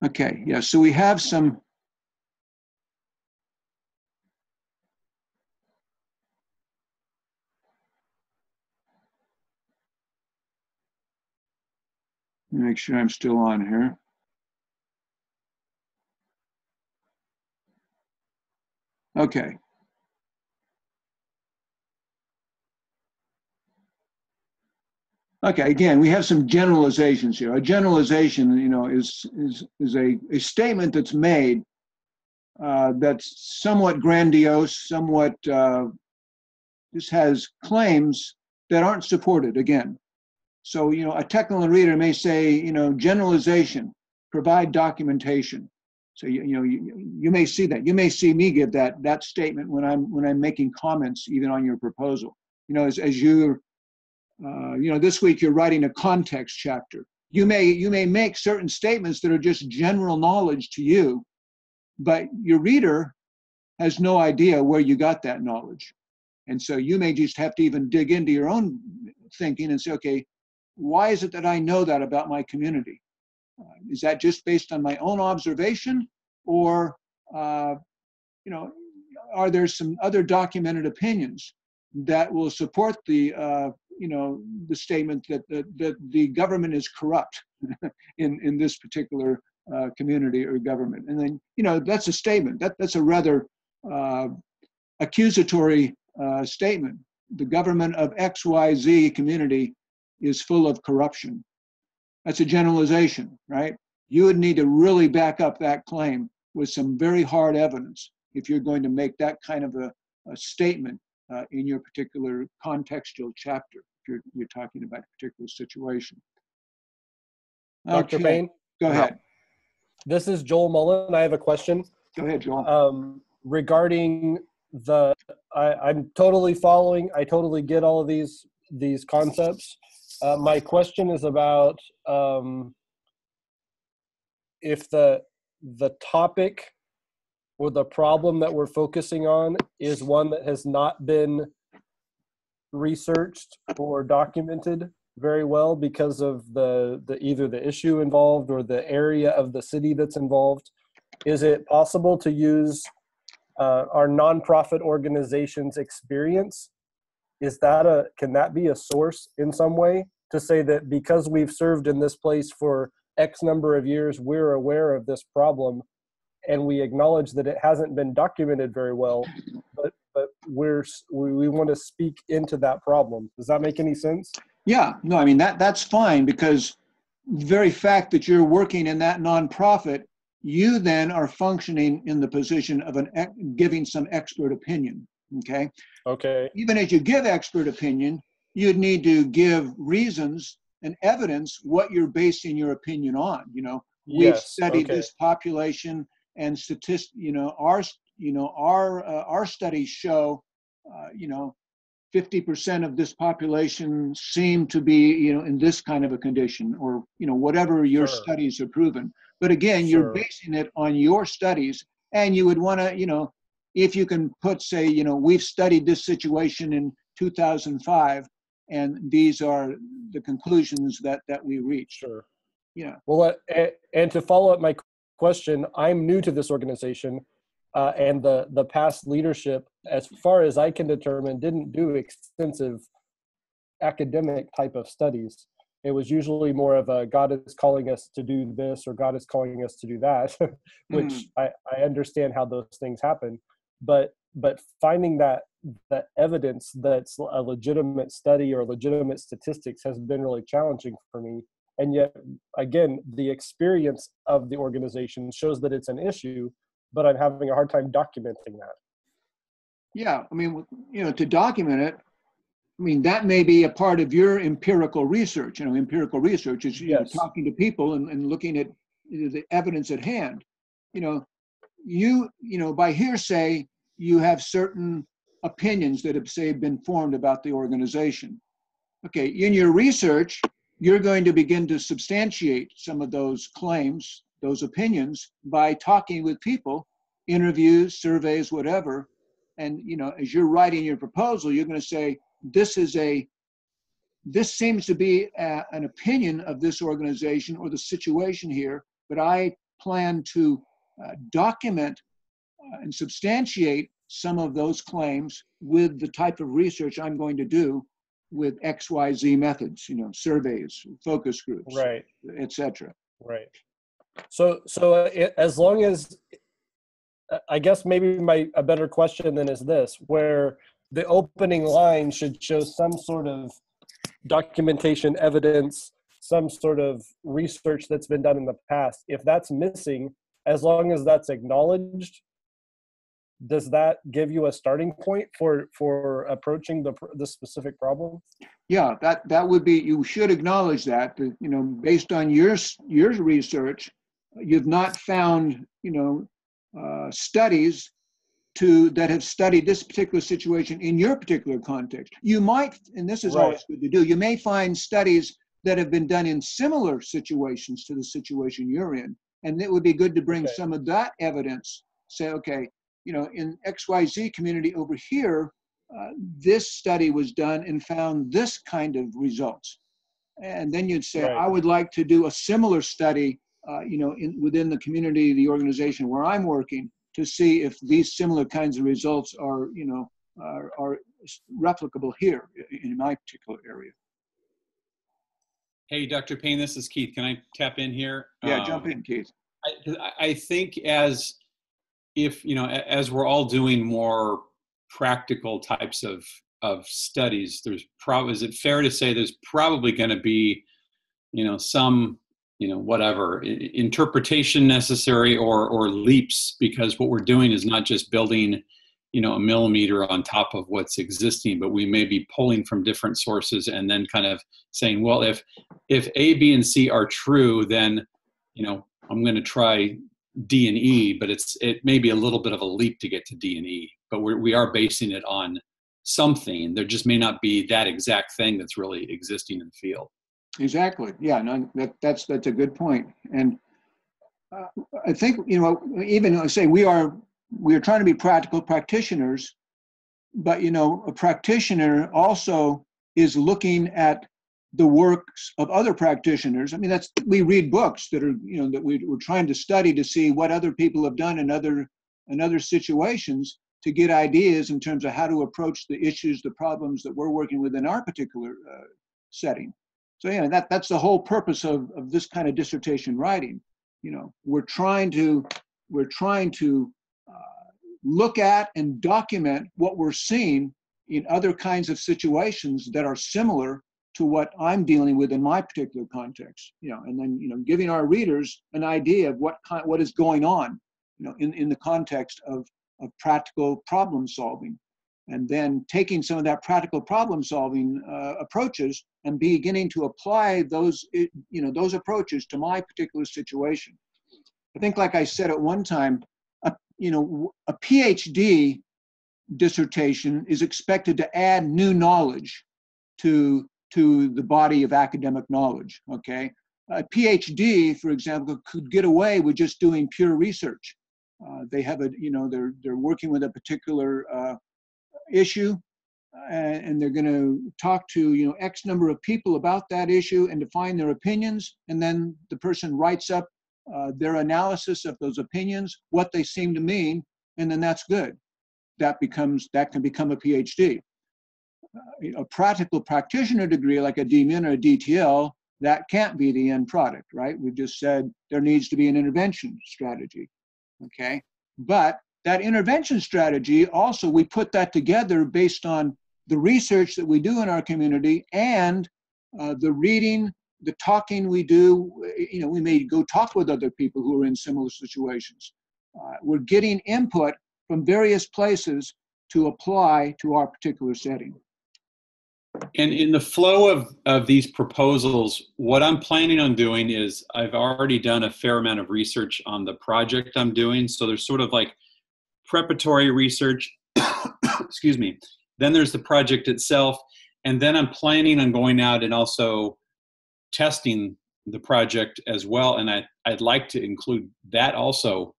Okay, yeah, so we have some. Make sure I'm still on here. Okay. Okay, again, we have some generalizations here. A generalization, you know, is a statement that's made that's somewhat grandiose, somewhat just has claims that aren't supported, again. So, you know, a technical reader may say, you know, generalization, provide documentation. So, you may see that. You may see me give that statement when I'm making comments even on your proposal. You know, as you're, you know, this week you're writing a context chapter. You may make certain statements that are just general knowledge to you, but your reader has no idea where you got that knowledge. And so you may just have to even dig into your own thinking and say, okay, why is it that I know that about my community? Is that just based on my own observation, or you know, are there some other documented opinions that will support the the statement that the government is corrupt in this particular community or government. And then, that's a statement. That's a rather accusatory statement. The government of XYZ community is full of corruption. That's a generalization, right? You would need to really back up that claim with some very hard evidence if you're going to make that kind of a statement in your particular contextual chapter, if you're talking about a particular situation. Dr. Okay. Payne? Go ahead. This is Joel Mullen. I have a question. Go ahead, Joel. Regarding I'm totally following, I totally get all of these concepts. My question is about if the topic or the problem that we're focusing on is one that has not been researched or documented very well because of either the issue involved or the area of the city that's involved. Is it possible to use our nonprofit organization's experience? Can that be a source in some way to say that because we've served in this place for X number of years, we're aware of this problem and we acknowledge that it hasn't been documented very well, but we want to speak into that problem? Does that make any sense? Yeah, no, I mean, that's fine, because the very fact that you're working in that nonprofit, you then are functioning in the position of giving some expert opinion, okay? Okay. Even as you give expert opinion, you'd need to give reasons and evidence what you're basing your opinion on. We've studied this population and statistics, our studies show, 50% of this population seem to be, in this kind of a condition, or, whatever your studies have proven. But again, you're basing it on your studies, and you would want to, if you can put, say, we've studied this situation in 2005, and these are the conclusions that we reached. Sure. Yeah. Well, and to follow up my question, I'm new to this organization, and the past leadership, as far as I can determine, didn't do extensive academic type of studies. It was usually more of a God is calling us to do this or God is calling us to do that, which I understand how those things happen. But finding that evidence that's a legitimate study or legitimate statistics has been really challenging for me. And yet, again, the experience of the organization shows that it's an issue, but I'm having a hard time documenting that. Yeah, I mean, to document it, I mean, that may be a part of your empirical research. Empirical research is talking to people and looking at the evidence at hand. By hearsay, you have certain opinions that have, say, been formed about the organization. Okay, in your research, you're going to begin to substantiate some of those claims, those opinions, by talking with people, interviews, surveys, whatever. And, as you're writing your proposal, you're going to say, this seems to be an opinion of this organization or the situation here, but I plan to document and substantiate some of those claims with the type of research I'm going to do with XYZ methods, surveys, focus groups, right, etc. Right. So as long as, I guess maybe a better question then is this, where the opening line should show some sort of documentation, evidence, some sort of research that's been done in the past. If that's missing, as long as that's acknowledged, does that give you a starting point for approaching the specific problem? Yeah, that would be, you should acknowledge that, based on your research, you've not found, studies that have studied this particular situation in your particular context. You might, and this is always good to do, you may find studies that have been done in similar situations to the situation you're in, and it would be good to bring some of that evidence, say, okay, in XYZ community over here, this study was done and found this kind of results. And then you'd say, I would like to do a similar study, within the community, the organization where I'm working, to see if these similar kinds of results are replicable here in my particular area. Hey, Dr. Payne, this is Keith. Can I tap in here? Yeah, jump in, Keith. I think as we're all doing more practical types of studies, is it fair to say there's probably going to be, some, whatever interpretation necessary or leaps, because what we're doing is not just building, a millimeter on top of what's existing, but we may be pulling from different sources and then kind of saying, well, if A, B, and C are true, then, I'm going to try D and E, but it may be a little bit of a leap to get to D and E, but we are basing it on something. There just may not be that exact thing that's really existing in the field. Exactly. Yeah, no, that's a good point. And I think, even I say we are trying to be practical practitioners, but, a practitioner also is looking at the works of other practitioners. I mean, we read books that are, that we're trying to study to see what other people have done in other situations to get ideas in terms of how to approach the issues, the problems that we're working with in our particular setting. So yeah, that's the whole purpose of this kind of dissertation writing. We're trying to look at and document what we're seeing in other kinds of situations that are similar to what I'm dealing with in my particular context, and then, giving our readers an idea of what is going on, in the context of practical problem solving, and then taking some of that practical problem solving approaches and beginning to apply those approaches to my particular situation. I think, like I said at one time, a PhD dissertation is expected to add new knowledge to the body of academic knowledge, okay? A PhD, for example, could get away with just doing pure research. They have they're working with a particular issue, and they're going to talk to, X number of people about that issue and define their opinions, and then the person writes up their analysis of those opinions, what they seem to mean, and then that's good. That can become a PhD. A practical practitioner degree like a DMin or a DTL, that can't be the end product, right? We've just said there needs to be an intervention strategy, okay? But that intervention strategy, also we put that together based on the research that we do in our community and the reading, the talking we do. We may go talk with other people who are in similar situations. We're getting input from various places to apply to our particular setting. And in the flow of these proposals, what I'm planning on doing is I've already done a fair amount of research on the project I'm doing. So there's sort of like preparatory research, excuse me. Then there's the project itself. And then I'm planning on going out and also testing the project as well. And I'd like to include that also,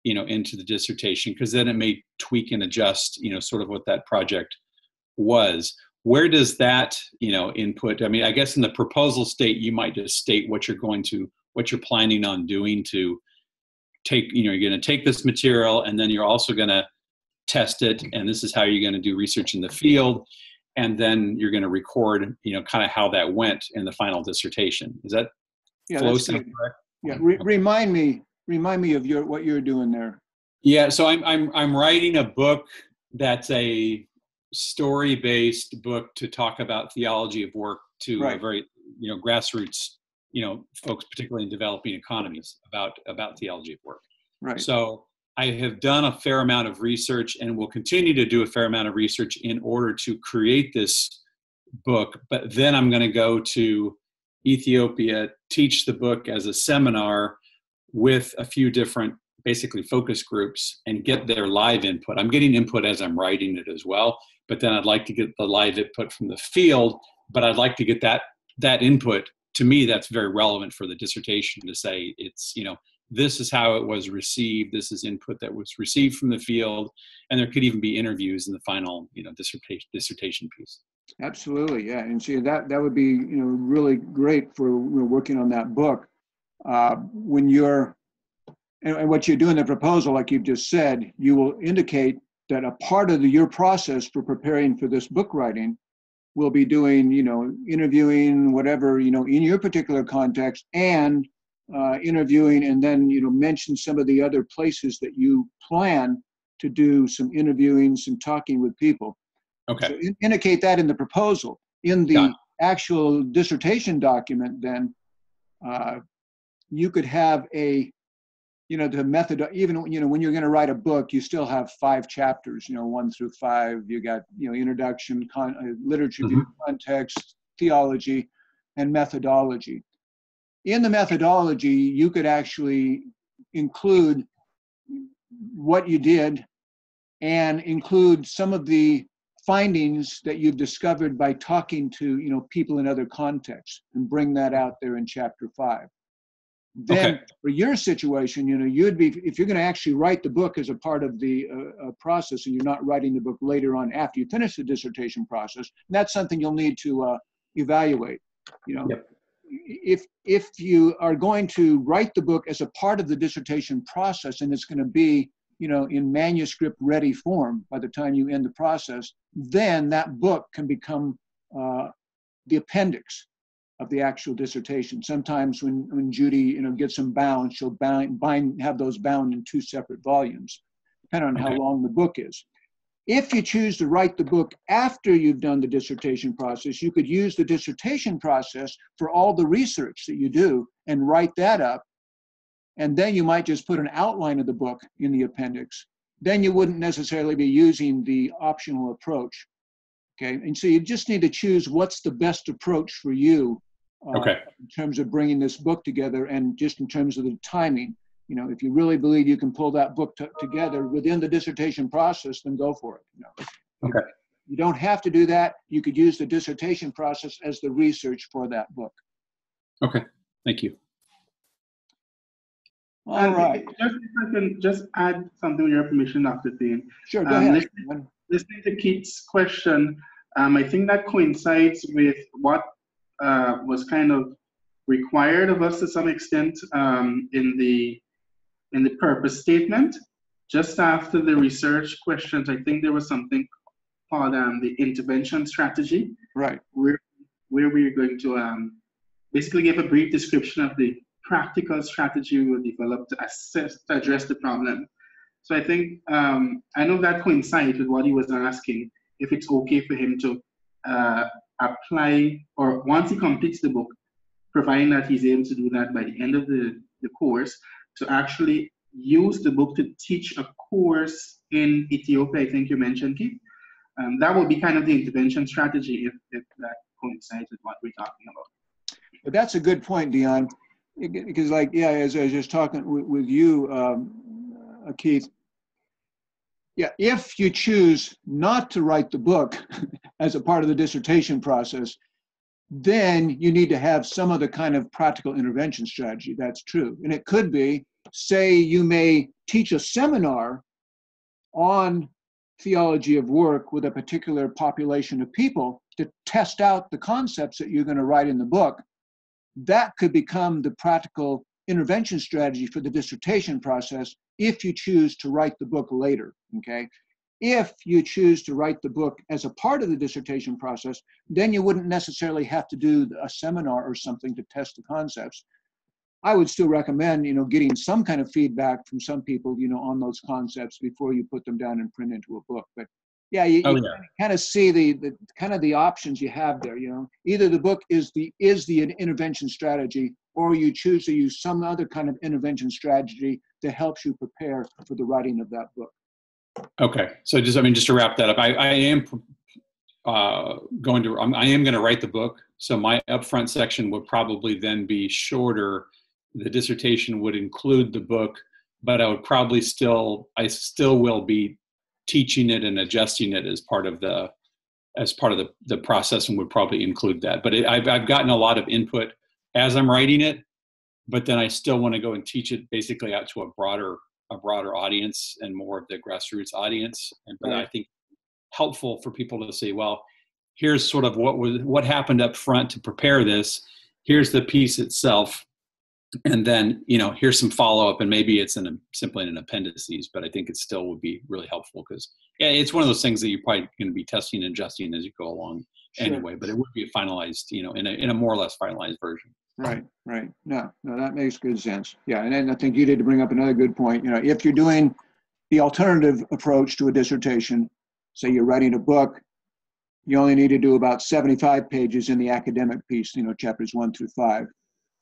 into the dissertation, because then it may tweak and adjust, sort of what that project was. Where does that, input? I mean, I guess in the proposal state, you might just state what you're planning on doing to take, you're going to take this material and then you're also going to test it. And this is how you're going to do research in the field. And then you're going to record, kind of how that went in the final dissertation. Is that flow sound correct? Yeah. Remind me of what you're doing there. Yeah. So I'm writing a book that's a story-based book to talk about theology of work to a very, grassroots, folks, particularly in developing economies about theology of work. Right. So I have done a fair amount of research and will continue to do a fair amount of research in order to create this book. But then I'm going to go to Ethiopia, teach the book as a seminar with a few different, basically focus groups, and get their live input. I'm getting input as I'm writing it as well, but then I'd like to get the live input from the field, but I'd like to get that input. To me, that's very relevant for the dissertation to say it's, this is how it was received. This is input that was received from the field. And there could even be interviews in the final, dissertation piece. Absolutely. Yeah. And see, that would be, really great for working on that book. When and what you do in the proposal, like you've just said, you will indicate that a part of your process for preparing for this book writing will be doing, interviewing, whatever, in your particular context, and interviewing, and then, mention some of the other places that you plan to do some interviewing, some talking with people. Okay. So indicate that in the proposal. In the actual dissertation document, then you could have the method, even, when you're going to write a book, you still have 5 chapters, 1 through 5. You got, introduction, literature review, context, theology, and methodology. In the methodology, you could actually include what you did and include some of the findings that you've discovered by talking to, people in other contexts, and bring that out there in chapter 5. Then for your situation, you'd be, if you're going to actually write the book as a part of the process, and you're not writing the book later on after you finish the dissertation process, that's something you'll need to evaluate. If you are going to write the book as a part of the dissertation process, and it's going to be, in manuscript ready form by the time you end the process, then that book can become the appendix of the actual dissertation. Sometimes when Judy, gets them bound, she'll have those bound in 2 separate volumes, depending on how long the book is. If you choose to write the book after you've done the dissertation process, you could use the dissertation process for all the research that you do and write that up. And then you might just put an outline of the book in the appendix. Then you wouldn't necessarily be using the optional approach. Okay, and so you just need to choose what's the best approach for you in terms of bringing this book together, and just in terms of the timing. If you really believe you can pull that book together within the dissertation process, then go for it. You don't have to do that. You could use the dissertation process as the research for that book. Okay, thank you. All right. If I can just add something with your permission, Dr. Theol. Sure, go ahead. Listening to Keith's question, I think that coincides with what was kind of required of us to some extent in the purpose statement. Just after the research questions, I think there was something called the intervention strategy. Right. Where we're going to basically give a brief description of the practical strategy we will develop to address the problem. So I think, I know that coincides with what he was asking, if it's okay for him to apply, or once he completes the book, providing that he's able to do that by the end of the course, to actually use the book to teach a course in Ethiopia, I think you mentioned, Keith. That would be kind of the intervention strategy if that coincides with what we're talking about. But that's a good point, Dion. Because as I was just talking with you, Keith, if you choose not to write the book as a part of the dissertation process, then you need to have some other kind of practical intervention strategy. That's true. And it could be, say you may teach a seminar on theology of work with a particular population of people to test out the concepts that you're going to write in the book. That could become the practical intervention strategy for the dissertation process if you choose to write the book later, okay? If you choose to write the book as a part of the dissertation process, then you wouldn't necessarily have to do a seminar or something to test the concepts. I would still recommend, getting some kind of feedback from some people, on those concepts before you put them down and print into a book. But you kind of see the kind of the options you have there. Either the book is the intervention strategy, or you choose to use some other kind of intervention strategy that helps you prepare for the writing of that book. Okay, so just to wrap that up, I am going to write the book. So my upfront section would probably then be shorter. The dissertation would include the book, but I still will be teaching it and adjusting it as part of the process, and would probably include that. But I've gotten a lot of input as I'm writing it, but then I still want to go and teach it basically out to a broader audience and more of the grassroots audience. But I think helpful for people to say, well, here's sort of what happened up front to prepare this. Here's the piece itself. and then, here's some follow-up, and maybe it's simply in an appendices, but I think it still would be really helpful because, yeah, it's one of those things that you're probably going to be testing and adjusting as you go along anyway, but it would be a finalized, in a more or less finalized version. Right. No, that makes good sense. Yeah, and then I think you did bring up another good point. If you're doing the alternative approach to a dissertation, say you're writing a book, you only need to do about 75 pages in the academic piece, chapters 1 through 5.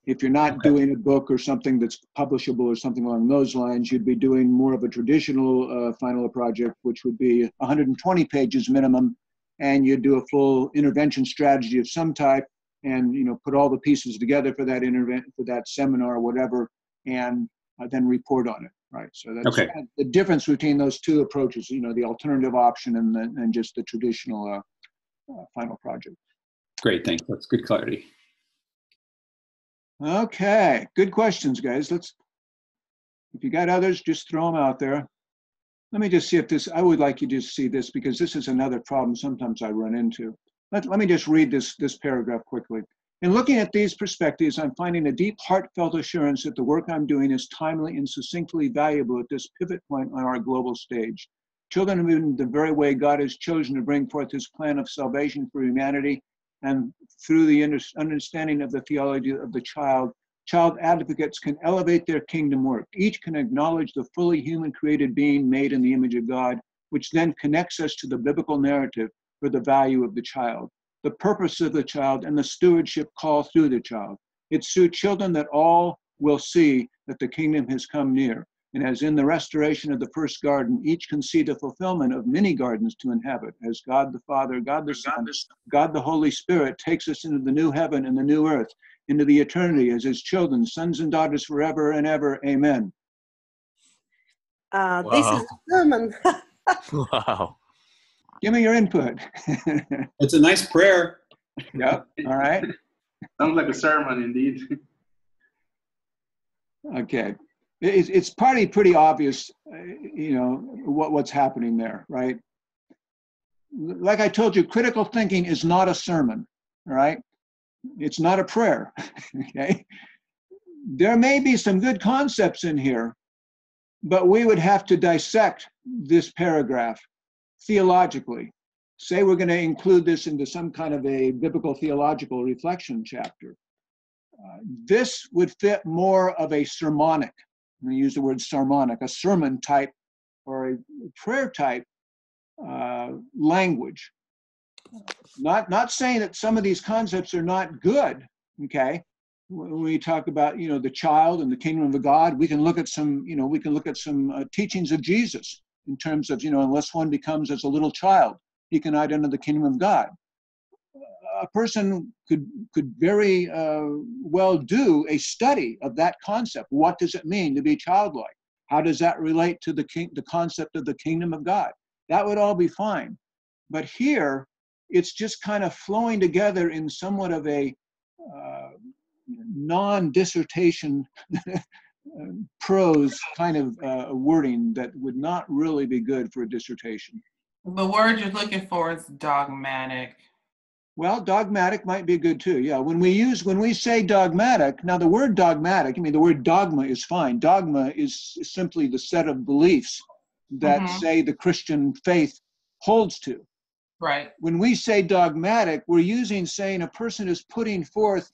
If you're not doing a book or something that's publishable or something along those lines, you'd be doing more of a traditional final project, which would be 120 pages minimum, and you'd do a full intervention strategy of some type, and put all the pieces together for that for that seminar or whatever, and then report on it. Right. So that's the difference between those two approaches. The alternative option and just the traditional final project. Great, thanks. That's good clarity. Okay, good questions, guys. If you got others, just throw them out there. Let me just see if I would like you to see this because this is another problem sometimes I run into. Let me just read this paragraph quickly. In looking at these perspectives, I'm finding a deep, heartfelt assurance that the work I'm doing is timely and succinctly valuable at this pivot point on our global stage. Children are in the very way God has chosen to bring forth his plan of salvation for humanity, and through the understanding of the theology of the child advocates can elevate their kingdom work. Each can acknowledge the fully human created being made in the image of God, which then connects us to the biblical narrative for the value of the child, the purpose of the child, and the stewardship call through the child. It's through children that all will see that the kingdom has come near. And as in the restoration of the first garden, each can see the fulfillment of many gardens to inhabit, as God the Father, God the Son, God the Holy Spirit takes us into the new heaven and the new earth, into the eternity as his children, sons and daughters forever and ever. Amen. This is a sermon. Wow. Give me your input. It's a nice prayer. Yep. All right. Sounds like a sermon indeed. Okay. It's probably pretty obvious, what's happening there, right? Like I told you, critical thinking is not a sermon, all right? It's not a prayer, okay? There may be some good concepts in here, but we would have to dissect this paragraph theologically. Say we're going to include this into some kind of a biblical theological reflection chapter. This would fit more of a sermonic, I'm going to use the word sermonic, a sermon type or a prayer type language. Not saying that some of these concepts are not good, okay? When we talk about, the child and the kingdom of God, we can look at some, teachings of Jesus in terms of, unless one becomes as a little child, he can enter the kingdom of God. A person could very well do a study of that concept. What does it mean to be childlike? How does that relate to the concept of the kingdom of God? That would all be fine. But here, it's just kind of flowing together in somewhat of a non-dissertation prose kind of wording that would not really be good for a dissertation. The word you're looking for is dogmatic. Well, dogmatic might be good too. Yeah, when we say dogmatic, now the word dogmatic, the word dogma is fine. Dogma is simply the set of beliefs that say the Christian faith holds to. Right. When we say dogmatic, we're saying a person is putting forth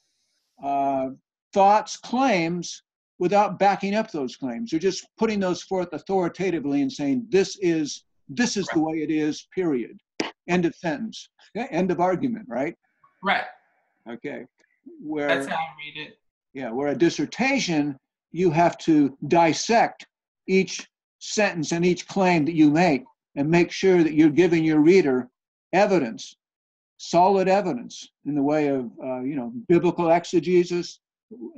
thoughts, claims, without backing up those claims. They're just putting those forth authoritatively and saying, this is the way it is, period. End of sentence. End of argument, right? Right. Okay. That's how I read it. Yeah, where a dissertation, you have to dissect each sentence and each claim that you make and make sure that you're giving your reader evidence, solid evidence in the way of, biblical exegesis,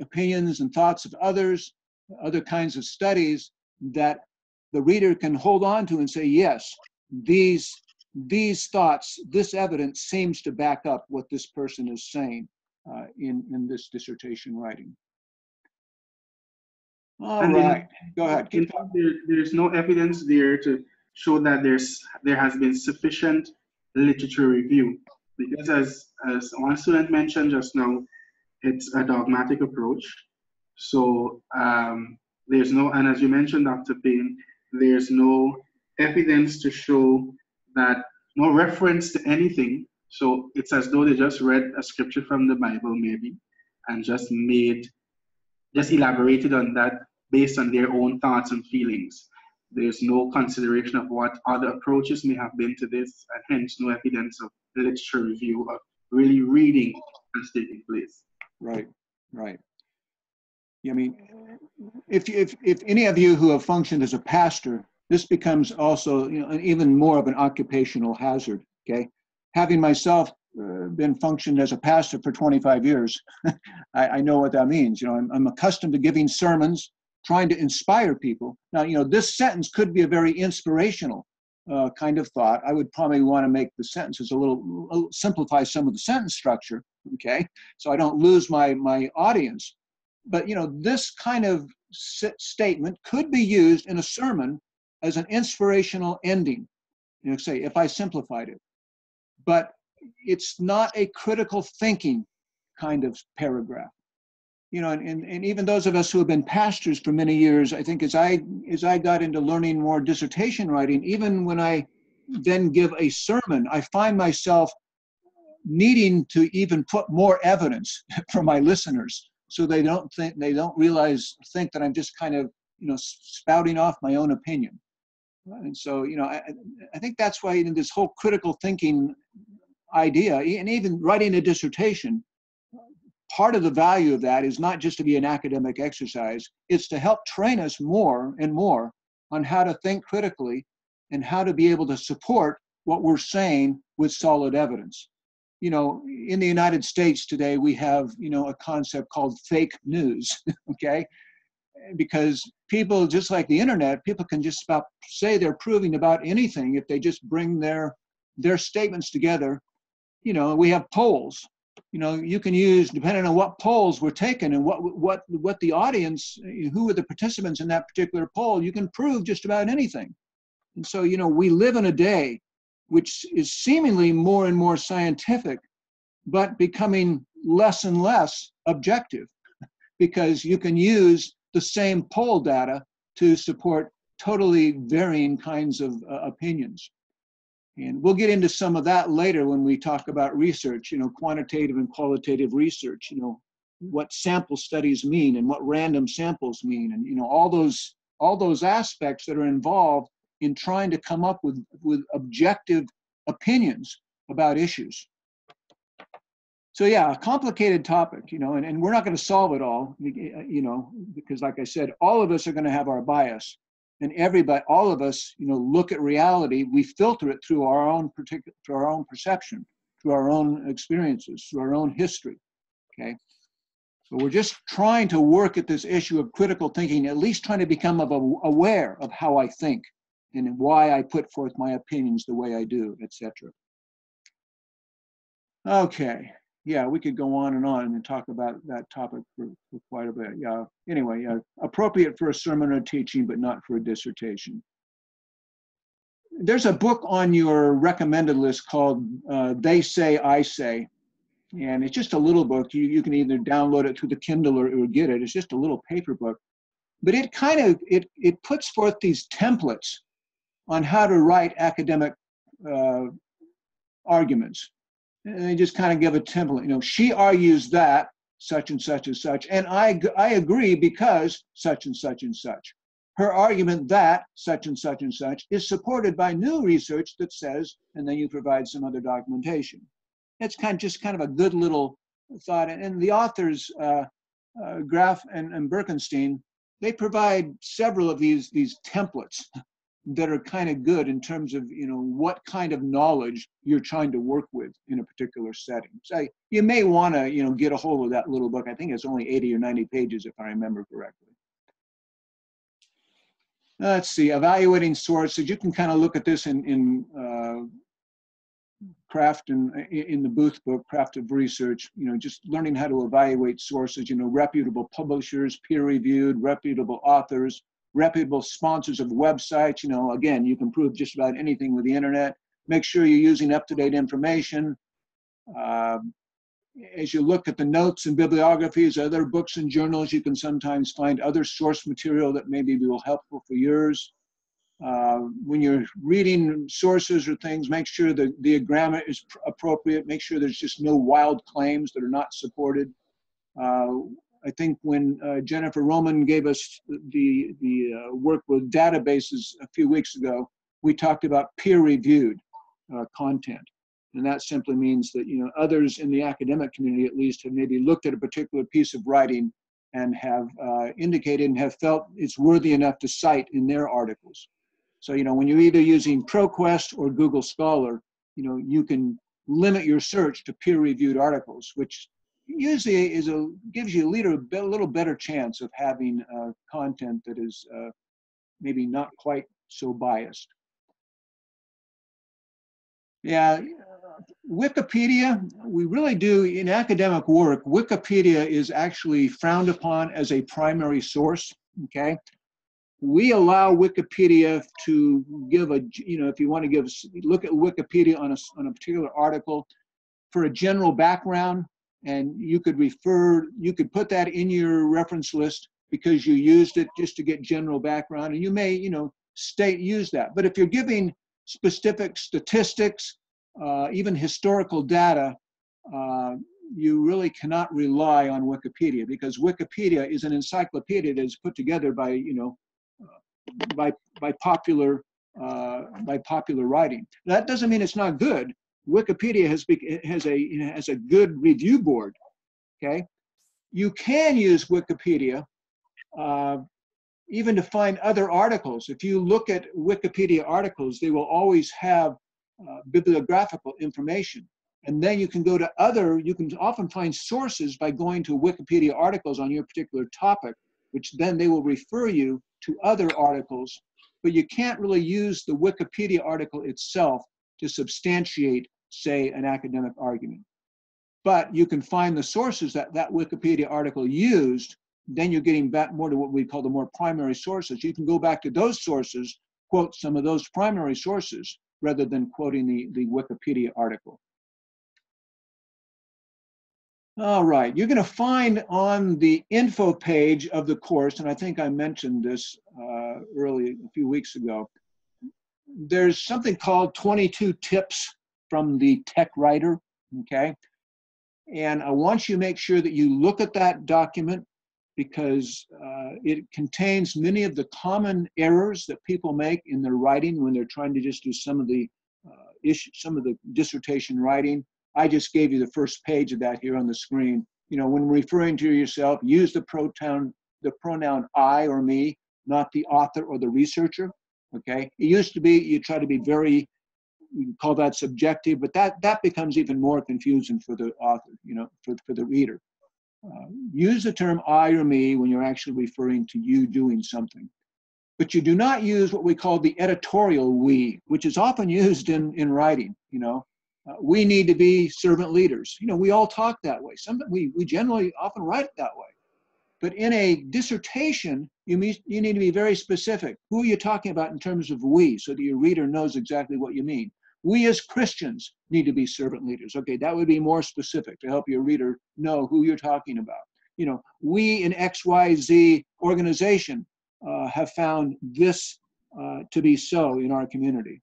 opinions and thoughts of others, other kinds of studies that the reader can hold on to and say, yes, these thoughts, this evidence seems to back up what this person is saying in this dissertation writing. All right, go ahead. There's no evidence there to show that there has been sufficient literature review, because as one student mentioned just now, it's a dogmatic approach, So there's no, and as you mentioned, Dr. Payne, there's no evidence to show that, no reference to anything. So it's as though they just read a scripture from the Bible maybe and just elaborated on that based on their own thoughts and feelings. There's no consideration of what other approaches may have been to this, and hence no evidence of literature review of really reading what's taking place. Right, right. I mean, if any of you who have functioned as a pastor, this becomes also, you know, even more of an occupational hazard. Okay, having myself been functioned as a pastor for 25 years, I know what that means. You know, I'm accustomed to giving sermons, trying to inspire people. Now, you know, this sentence could be a very inspirational kind of thought. I would probably want to make the sentences a little simplify some of the sentence structure. Okay, so I don't lose my audience. But, you know, this kind of statement could be used in a sermon as an inspirational ending, you know, say, if I simplified it. But it's not a critical thinking kind of paragraph. You know, and even those of us who have been pastors for many years, I think as I got into learning more dissertation writing, even when I then give a sermon, I find myself needing to even put more evidence for my listeners, so they don't think that I'm just kind of, you know, spouting off my own opinion. And so, you know, I think that's why in this whole critical thinking idea, and even writing a dissertation, part of the value of that is not just to be an academic exercise, it's to help train us more and more on how to think critically and how to be able to support what we're saying with solid evidence. You know, in the United States today, we have, you know, a concept called fake news, okay? Because people, just like the internet, people can just about say they're proving about anything if they just bring their statements together. You know, we have polls. You know, you can use, depending on what polls were taken and what the audience, who were the participants in that particular poll, you can prove just about anything. And so, you know, we live in a day which is seemingly more and more scientific, but becoming less and less objective, because you can use the same poll data to support totally varying kinds of opinions. And we'll get into some of that later when we talk about research, you know, quantitative and qualitative research, you know, what sample studies mean and what random samples mean, and, you know, all those aspects that are involved in trying to come up with objective opinions about issues. So yeah, a complicated topic, you know, and we're not going to solve it all, you know, because like I said, all of us are going to have our bias, and all of us, you know, look at reality, we filter it through our own perception, through our own experiences, through our own history, okay? So we're just trying to work at this issue of critical thinking, at least trying to become aware of how I think and why I put forth my opinions the way I do, etc. Okay, yeah, we could go on and talk about that topic for quite a bit. Yeah, anyway, yeah, appropriate for a sermon or teaching, but not for a dissertation. There's a book on your recommended list called They Say, I Say, and it's just a little book. You can either download it through the Kindle or get it. It's just a little paper book, but it kind of, it puts forth these templates on how to write academic arguments. And they just kind of give a template, you know, she argues that such and such and such, and I agree because such and such and such. Her argument that such and such and such is supported by new research that says, and then you provide some other documentation. It's just kind of a good little thought. And the authors, Graf and Birkenstein, they provide several of these templates that are kind of good in terms of, you know, what kind of knowledge you're trying to work with in a particular setting. So you may want to, you know, get a hold of that little book. I think it's only 80 or 90 pages, if I remember correctly. Let's see, evaluating sources. You can kind of look at this in Craft and in the Booth book, Craft of Research, you know, just learning how to evaluate sources, you know, reputable publishers, peer-reviewed, reputable authors, reputable sponsors of websites. You know, again, you can prove just about anything with the internet. Make sure you're using up-to-date information. as you look at the notes and bibliographies, other books and journals, you can sometimes find other source material that maybe will be helpful for yours. When you're reading sources or things, make sure the grammar is appropriate. Make sure there's just no wild claims that are not supported. I think when Jennifer Roman gave us the work with databases a few weeks ago, we talked about peer-reviewed content. And that simply means that, you know, others in the academic community at least have maybe looked at a particular piece of writing and have indicated and have felt it's worthy enough to cite in their articles. So, you know, when you're either using ProQuest or Google Scholar, you know, you can limit your search to peer-reviewed articles, which usually gives you a little better chance of having content that is maybe not quite so biased. Yeah, Wikipedia, we really do, in academic work, Wikipedia is actually frowned upon as a primary source, okay? We allow Wikipedia to give you know, if you want to look at Wikipedia on a particular article for a general background, and you could put that in your reference list because you used it just to get general background, and you may, you know, use that. But if you're giving specific statistics, even historical data, you really cannot rely on Wikipedia, because Wikipedia is an encyclopedia that is put together by, you know, by popular writing. That doesn't mean it's not good. Wikipedia has a good review board. Okay, you can use Wikipedia even to find other articles. If you look at Wikipedia articles, they will always have bibliographical information. And then you can go to you can often find sources by going to Wikipedia articles on your particular topic, which then they will refer you to other articles. But you can't really use the Wikipedia article itself to substantiate, say, an academic argument. But you can find the sources that Wikipedia article used. Then you're getting back more to what we call the more primary sources. You can go back to those sources, quote some of those primary sources, rather than quoting the Wikipedia article. All right, you're going to find on the info page of the course, and I think I mentioned this early a few weeks ago, there's something called 22 tips from the tech writer, okay? And I want you to make sure that you look at that document, because it contains many of the common errors that people make in their writing when they're trying to just do some of the dissertation writing. I just gave you the first page of that here on the screen. You know, when referring to yourself, use the pronoun I or me, not the author or the researcher. Okay, it used to be you try to be very, you call that subjective, but that becomes even more confusing for the author, you know, for the reader. Use the term I or me when you're actually referring to you doing something. But you do not use what we call the editorial we, which is often used in writing, you know. We need to be servant leaders. You know, we all talk that way. We generally often write that way. But in a dissertation, you need to be very specific. Who are you talking about in terms of we, so that your reader knows exactly what you mean? We as Christians need to be servant leaders. Okay, that would be more specific to help your reader know who you're talking about. You know, we in XYZ organization have found this to be so in our community.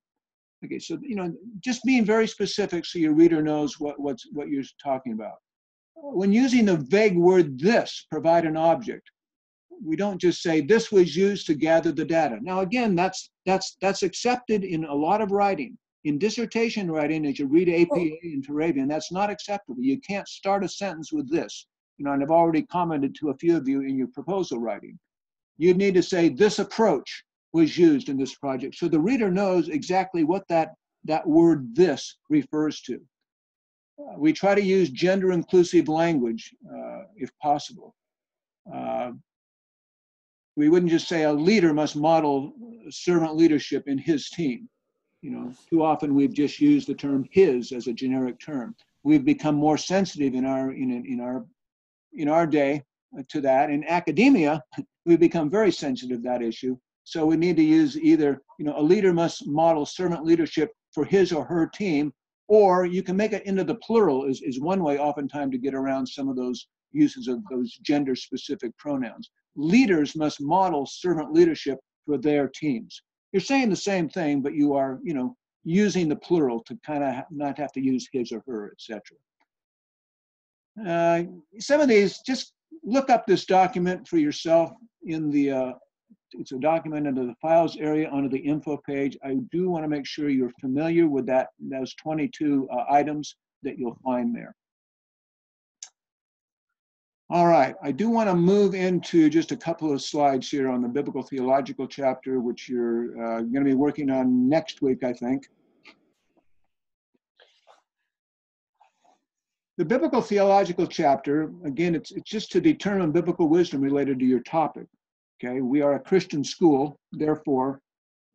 Okay, so, you know, just being very specific so your reader knows what you're talking about. When using the vague word this, provide an object, we don't just say this was used to gather the data. Now, again, that's accepted in a lot of writing. In dissertation writing, as you read APA and Turabian, that's not acceptable. You can't start a sentence with this. You know, and I've already commented to a few of you in your proposal writing. You'd need to say this approach was used in this project, so the reader knows exactly what that word this refers to. We try to use gender inclusive language if possible. We wouldn't just say a leader must model servant leadership in his team. You know, too often we've just used the term his as a generic term. We've become more sensitive in our day to that. In academia, we've become very sensitive to that issue. So we need to use either, you know, a leader must model servant leadership for his or her team, Or you can make it into the plural is one way oftentimes to get around some of those uses of those gender-specific pronouns. Leaders must model servant leadership for their teams. You're saying the same thing, but you are, using the plural to kind of not have to use his or her, etc. Some of these, just look up this document for yourself in the, it's a document under the files area under the info page. I do want to make sure you're familiar with those 22 items that you'll find there. All right, I do want to move into just a couple of slides here on the biblical theological chapter, which you're going to be working on next week, I think. The biblical theological chapter, again, it's just to determine biblical wisdom related to your topic. Okay, we are a Christian school, therefore,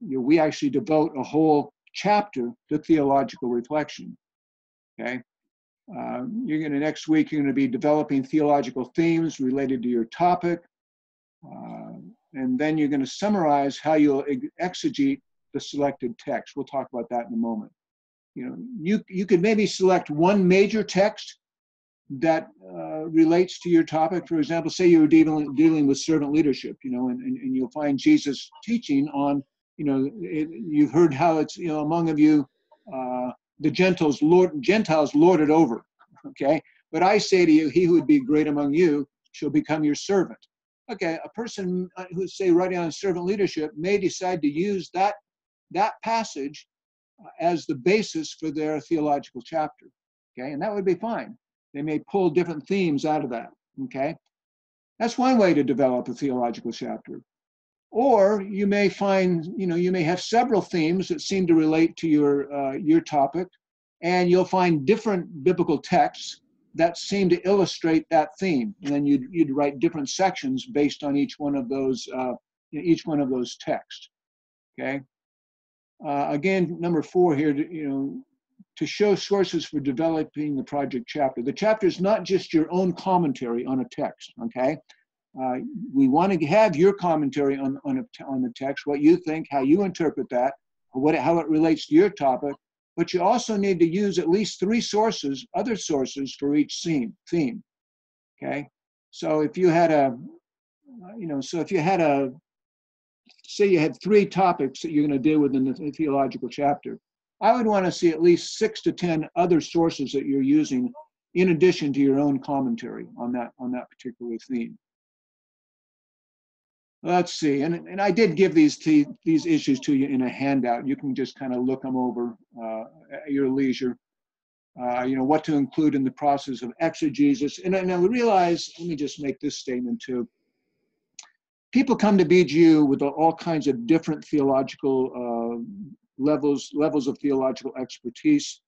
we actually devote a whole chapter to theological reflection. Okay, next week you're going to be developing theological themes related to your topic, and then you're going to summarize how you'll exegete the selected text. We'll talk about that in a moment. You could maybe select one major text that relates to your topic. For example, say you're dealing with servant leadership, and you'll find Jesus teaching on, you've heard how it's, among of you, the Gentiles lord it over, okay? But I say to you, he who would be great among you shall become your servant. Okay, a person who's, say, writing on servant leadership may decide to use that passage as the basis for their theological chapter, okay? And that would be fine. They may pull different themes out of that, okay? That's one way to develop a theological chapter. Or you may find, you may have several themes that seem to relate to your topic, and you'll find different biblical texts that seem to illustrate that theme. And then you'd write different sections based on each one of those texts, okay? Again, number 4 here, to show sources for developing the project chapter. The chapter is not just your own commentary on a text, okay? We want to have your commentary on the text, what you think, how you interpret that, how it relates to your topic, but you also need to use at least 3 sources, other sources for each theme, okay? So if you had say you had 3 topics that you're going to deal with in the theological chapter, I would want to see at least 6 to 10 other sources that you're using in addition to your own commentary on that particular theme. Let's see, and I did give these issues to you in a handout. You can just kind of look them over at your leisure. What to include in the process of exegesis. And I realize, let me just make this statement too. People come to BGU with all kinds of different theological levels of theological expertise.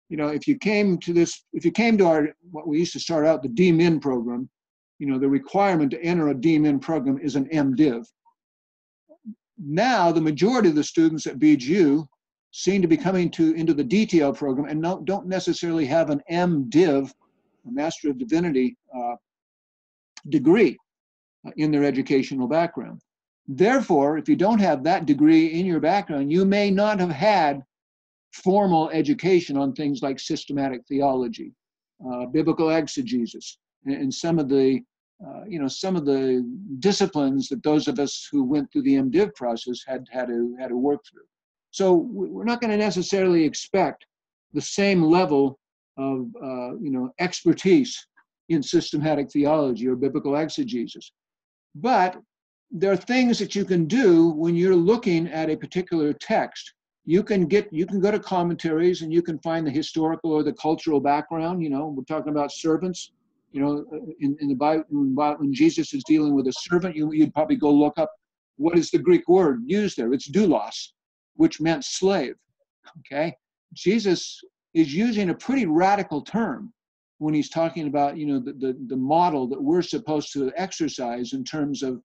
If you came to our, what we used to start out, the D-Min program, the requirement to enter a D-Min program is an MDiv. Now, the majority of the students at BGU seem to be coming into the DTL program and don't necessarily have an MDiv, a Master of Divinity degree in their educational background. Therefore, if you don't have that degree in your background, you may not have had formal education on things like systematic theology, biblical exegesis, and some of the disciplines that those of us who went through the MDiv process had to work through. So we're not going to necessarily expect the same level of expertise in systematic theology or biblical exegesis, but there are things that you can do when you're looking at a particular text. You can go to commentaries and you can find the historical or the cultural background. We're talking about servants. In the Bible, when Jesus is dealing with a servant, you'd probably go look up what is the Greek word used there. It's doulos, which meant slave. Okay, Jesus is using a pretty radical term when he's talking about the model that we're supposed to exercise in terms of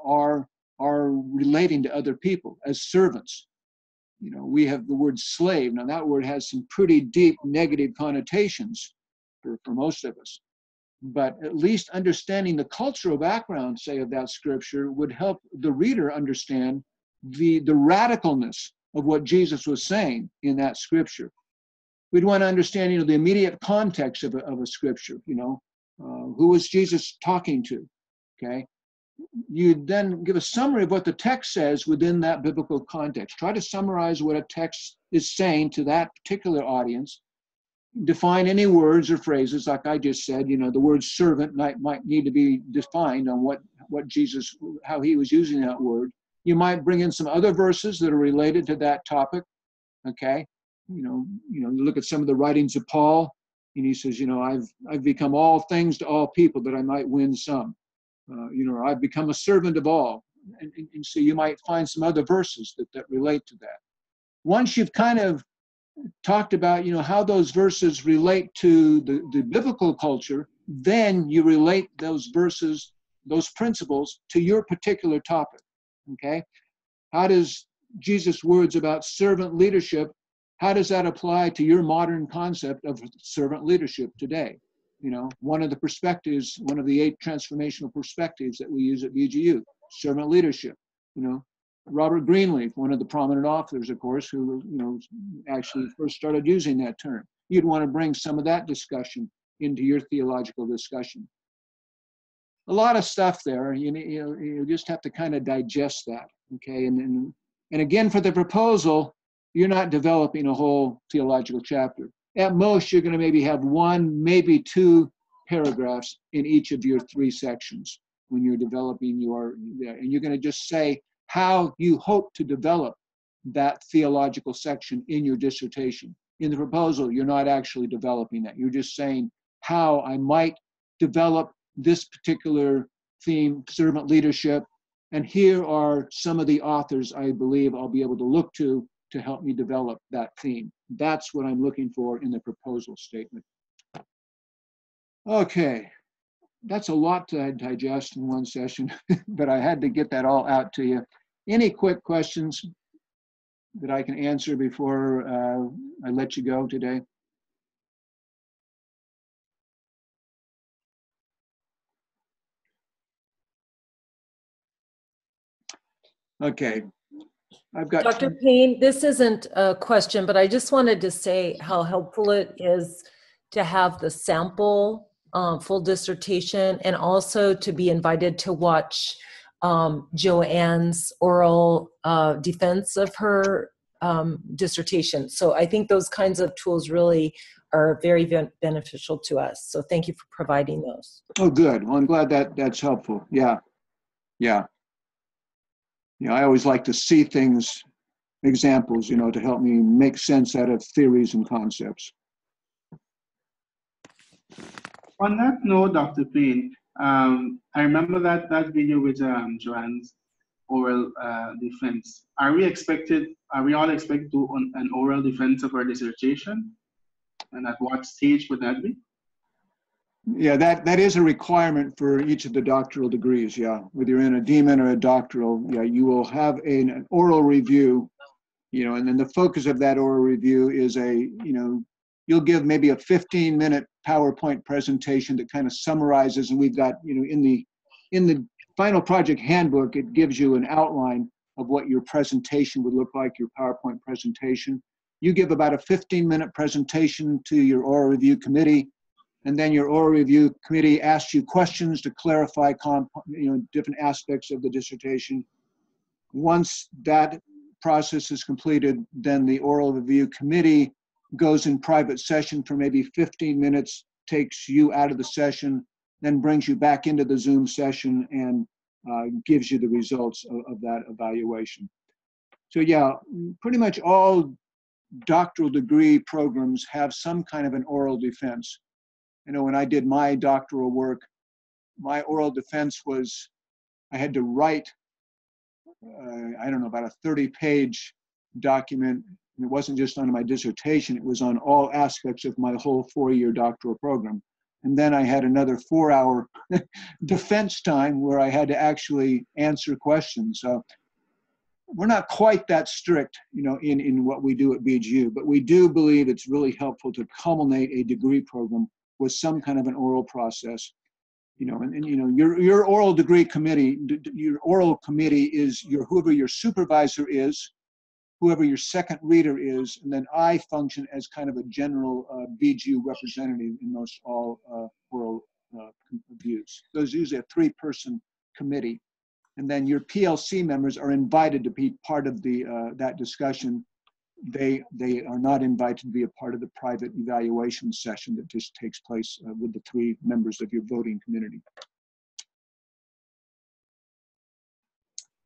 our relating to other people as servants. We have the word slave. Now that word has some pretty deep negative connotations for most of us. But at least understanding the cultural background, say, of that scripture would help the reader understand the radicalness of what Jesus was saying in that scripture. We'd want to understand, the immediate context of a scripture, who was Jesus talking to, okay? You then give a summary of what the text says within that biblical context. Try to summarize what a text is saying to that particular audience. Define any words or phrases, like I just said. The word servant might need to be defined on what Jesus, how he was using that word. You might bring in some other verses that are related to that topic. Okay, you look at some of the writings of Paul, and he says, I've become all things to all people that I might win some. Or I've become a servant of all. And so you might find some other verses that relate to that. Once you've kind of talked about, how those verses relate to the biblical culture, then you relate those verses, those principles to your particular topic, okay? How does Jesus' words about servant leadership, how does that apply to your modern concept of servant leadership today? One of the perspectives, one of the 8 transformational perspectives that we use at BGU, servant leadership. Robert Greenleaf, one of the prominent authors, of course, who actually first started using that term. You'd want to bring some of that discussion into your theological discussion. A lot of stuff there. You just have to kind of digest that, okay? And again, for the proposal, you're not developing a whole theological chapter. At most, you're going to maybe have 1, maybe 2 paragraphs in each of your 3 sections when you're developing and you're going to just say how you hope to develop that theological section in your dissertation. In the proposal, you're not actually developing that. You're just saying how I might develop this particular theme, servant leadership, and here are some of the authors I believe I'll be able to look to help me develop that theme. That's what I'm looking for in the proposal statement. Okay, that's a lot to digest in one session, but I had to get that all out to you. Any quick questions that I can answer before I let you go today? Okay. I've got Dr. Payne, this isn't a question, but I just wanted to say how helpful it is to have the sample full dissertation, and also to be invited to watch Joanne's oral defense of her dissertation. So I think those kinds of tools really are very beneficial to us. So thank you for providing those. Oh, good. Well, I'm glad that's helpful. Yeah. I always like to see things, examples, to help me make sense out of theories and concepts. On that note, Dr. Payne, I remember that video with Joanne's oral defense. Are we all expected to an oral defense of our dissertation? And at what stage would that be? Yeah, that is a requirement for each of the doctoral degrees, yeah. Whether you're in a DMin or a doctoral, yeah, you will have an oral review, and then the focus of that oral review is you'll give maybe a 15-minute PowerPoint presentation that kind of summarizes, and we've got, in the final project handbook, it gives you an outline of what your presentation would look like, your PowerPoint presentation. You give about a 15-minute presentation to your oral review committee, and then your oral review committee asks you questions to clarify different aspects of the dissertation. Once that process is completed, then the oral review committee goes in private session for maybe 15 minutes, takes you out of the session, then brings you back into the Zoom session and gives you the results of that evaluation. So yeah, pretty much all doctoral degree programs have some kind of an oral defense. When I did my doctoral work, my oral defense was, I had to write, about a 30-page document. And it wasn't just on my dissertation, it was on all aspects of my whole 4-year doctoral program. And then I had another 4-hour defense time where I had to actually answer questions. So we're not quite that strict, in what we do at BGU, but we do believe it's really helpful to culminate a degree program with some kind of an oral process, your oral degree committee, your oral committee is whoever your supervisor is, whoever your second reader is, and then I function as kind of a general BGU representative in most all oral reviews. Those usually a 3-person committee. And then your PLC members are invited to be part of the that discussion. They are not invited to be a part of the private evaluation session that just takes place with the 3 members of your voting community.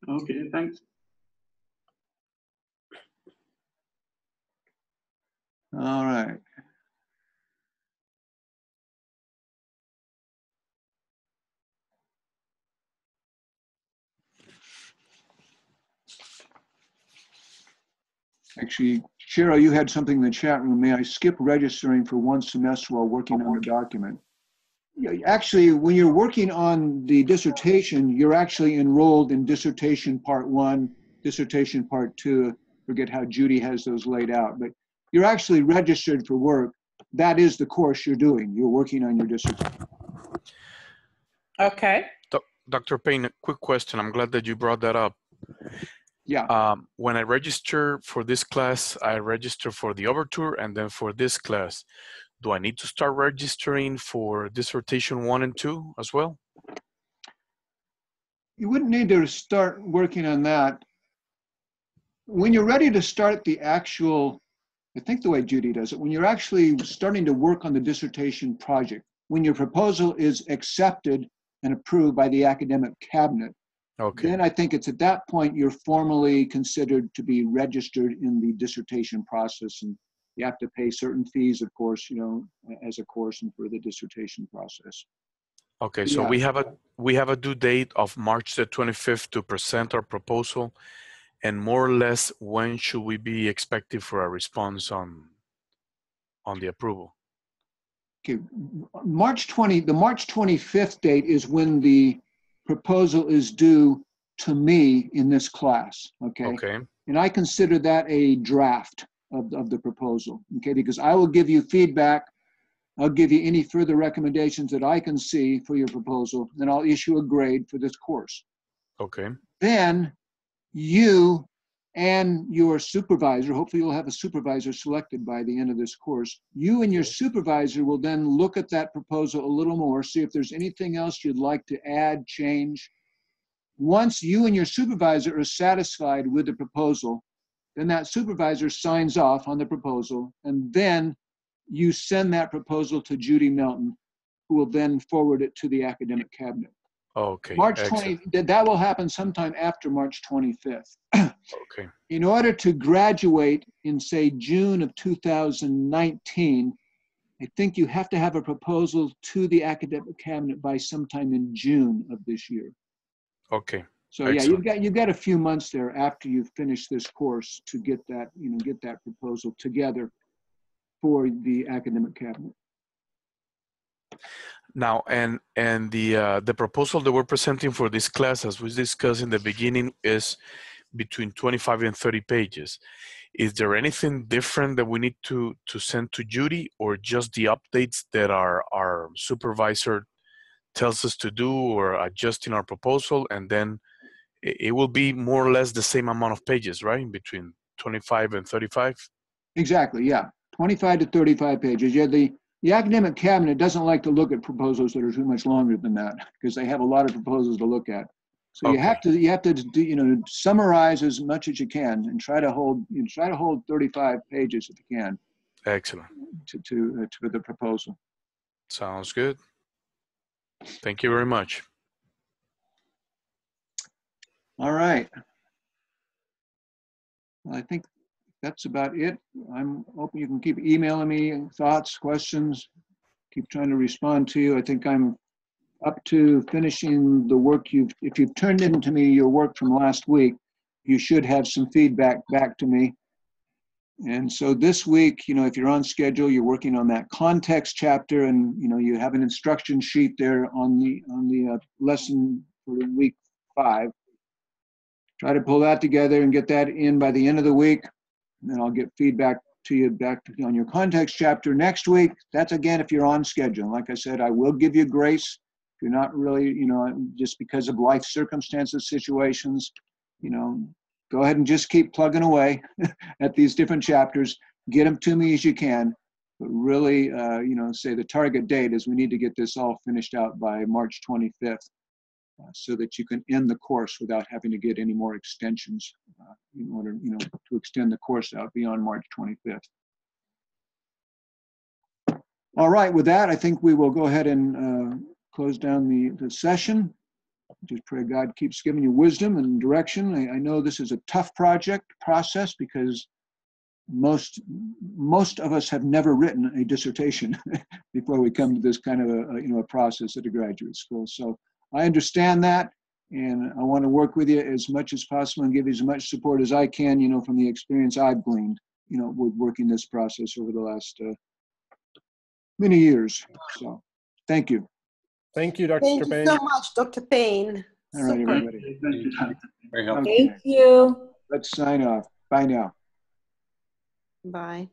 Okay, thanks. All right. Actually, Cheryl, you had something in the chat room. May I skip registering for 1 semester while working on the document? Yeah, actually, when you're working on the dissertation, you're actually enrolled in dissertation part 1, dissertation part 2. Forget how Judy has those laid out, but you're actually registered for work. That is the course you're doing. You're working on your dissertation. Okay. Dr. Payne, a quick question. I'm glad that you brought that up. Yeah. When I register for this class, I register for the overture and then for this class. Do I need to start registering for dissertation 1 and 2 as well? You wouldn't need to start working on that. When you're ready to start the actual, I think the way Judy does it, when you're actually starting to work on the dissertation project, when your proposal is accepted and approved by the academic cabinet, okay, then I think it's at that point you're formally considered to be registered in the dissertation process, and you have to pay certain fees, of course, you know, as a course and for the dissertation process. Okay, so yeah. we have a due date of March the 25th to present our proposal, and more or less when should we be expecting for a response on the approval? Okay, the March 25th date is when the proposal is due to me in this class, okay? Okay. And I consider that a draft of the proposal, okay? Because I will give you feedback, I'll give you any further recommendations that I can see for your proposal, and I'll issue a grade for this course. Okay. Then you and your supervisor, hopefully you'll have a supervisor selected by the end of this course, you and your supervisor will then look at that proposal a little more, see if there's anything else you'd like to add, change. Once you and your supervisor are satisfied with the proposal, then that supervisor signs off on the proposal, and then you send that proposal to Judy Melton, who will then forward it to the academic cabinet. Okay. March 20, that will happen sometime after March 25th. Okay. In order to graduate in, say, June of 2019, I think you have to have a proposal to the academic cabinet by sometime in June of this year. Okay. So yeah, you've got a few months there after you finish this course to get that, you know, get that proposal together for the academic cabinet. Now, and the proposal that we're presenting for this class, as we discussed in the beginning, is between 25 and 30 pages. Is there anything different that we need to send to Judy, or just the updates that our supervisor tells us to do, or adjusting our proposal, and then it will be more or less the same amount of pages, right? Between 25 and 35? Exactly, yeah. 25 to 35 pages. Yeah, the academic cabinet doesn't like to look at proposals that are too much longer than that, because they have a lot of proposals to look at. So okay. you have to do, you know, summarize as much as you can and try to hold 35 pages if you can. Excellent. To the proposal. Sounds good. Thank you very much. All right. Well, I think that's about it. I'm hoping you can keep emailing me thoughts, questions, keep trying to respond to you. I think I'm up to finishing the work if you've turned into me your work from last week, you should have some feedback back to me. And so this week, you know, if you're on schedule, you're working on that context chapter, and, you know, you have an instruction sheet there on the lesson for week 5. Try to pull that together and get that in by the end of the week. And then I'll get feedback to you on your context chapter next week. That's, again, if you're on schedule. Like I said, I will give you grace. If you're not really, you know, just because of life circumstances, situations, you know, go ahead and just keep plugging away at these different chapters. Get them to me as you can. But really, say the target date is we need to get this all finished out by March 25th so that you can end the course without having to get any more extensions in order, to extend the course out beyond March 25th. All right, with that, I think we will go ahead and close down the session. Just pray God keeps giving you wisdom and direction. I know this is a tough process because most of us have never written a dissertation before we come to this kind of a process at a graduate school. So I understand that, and I want to work with you as much as possible and give you as much support as I can, from the experience I've gleaned, with working this process over the last many years. So thank you. Thank you, Dr. Thank Payne. you so much, Dr. Payne. All right, Super. everybody. Thank you, Dr. Very helpful. Okay, Thank you. let's sign off. Bye now. Bye.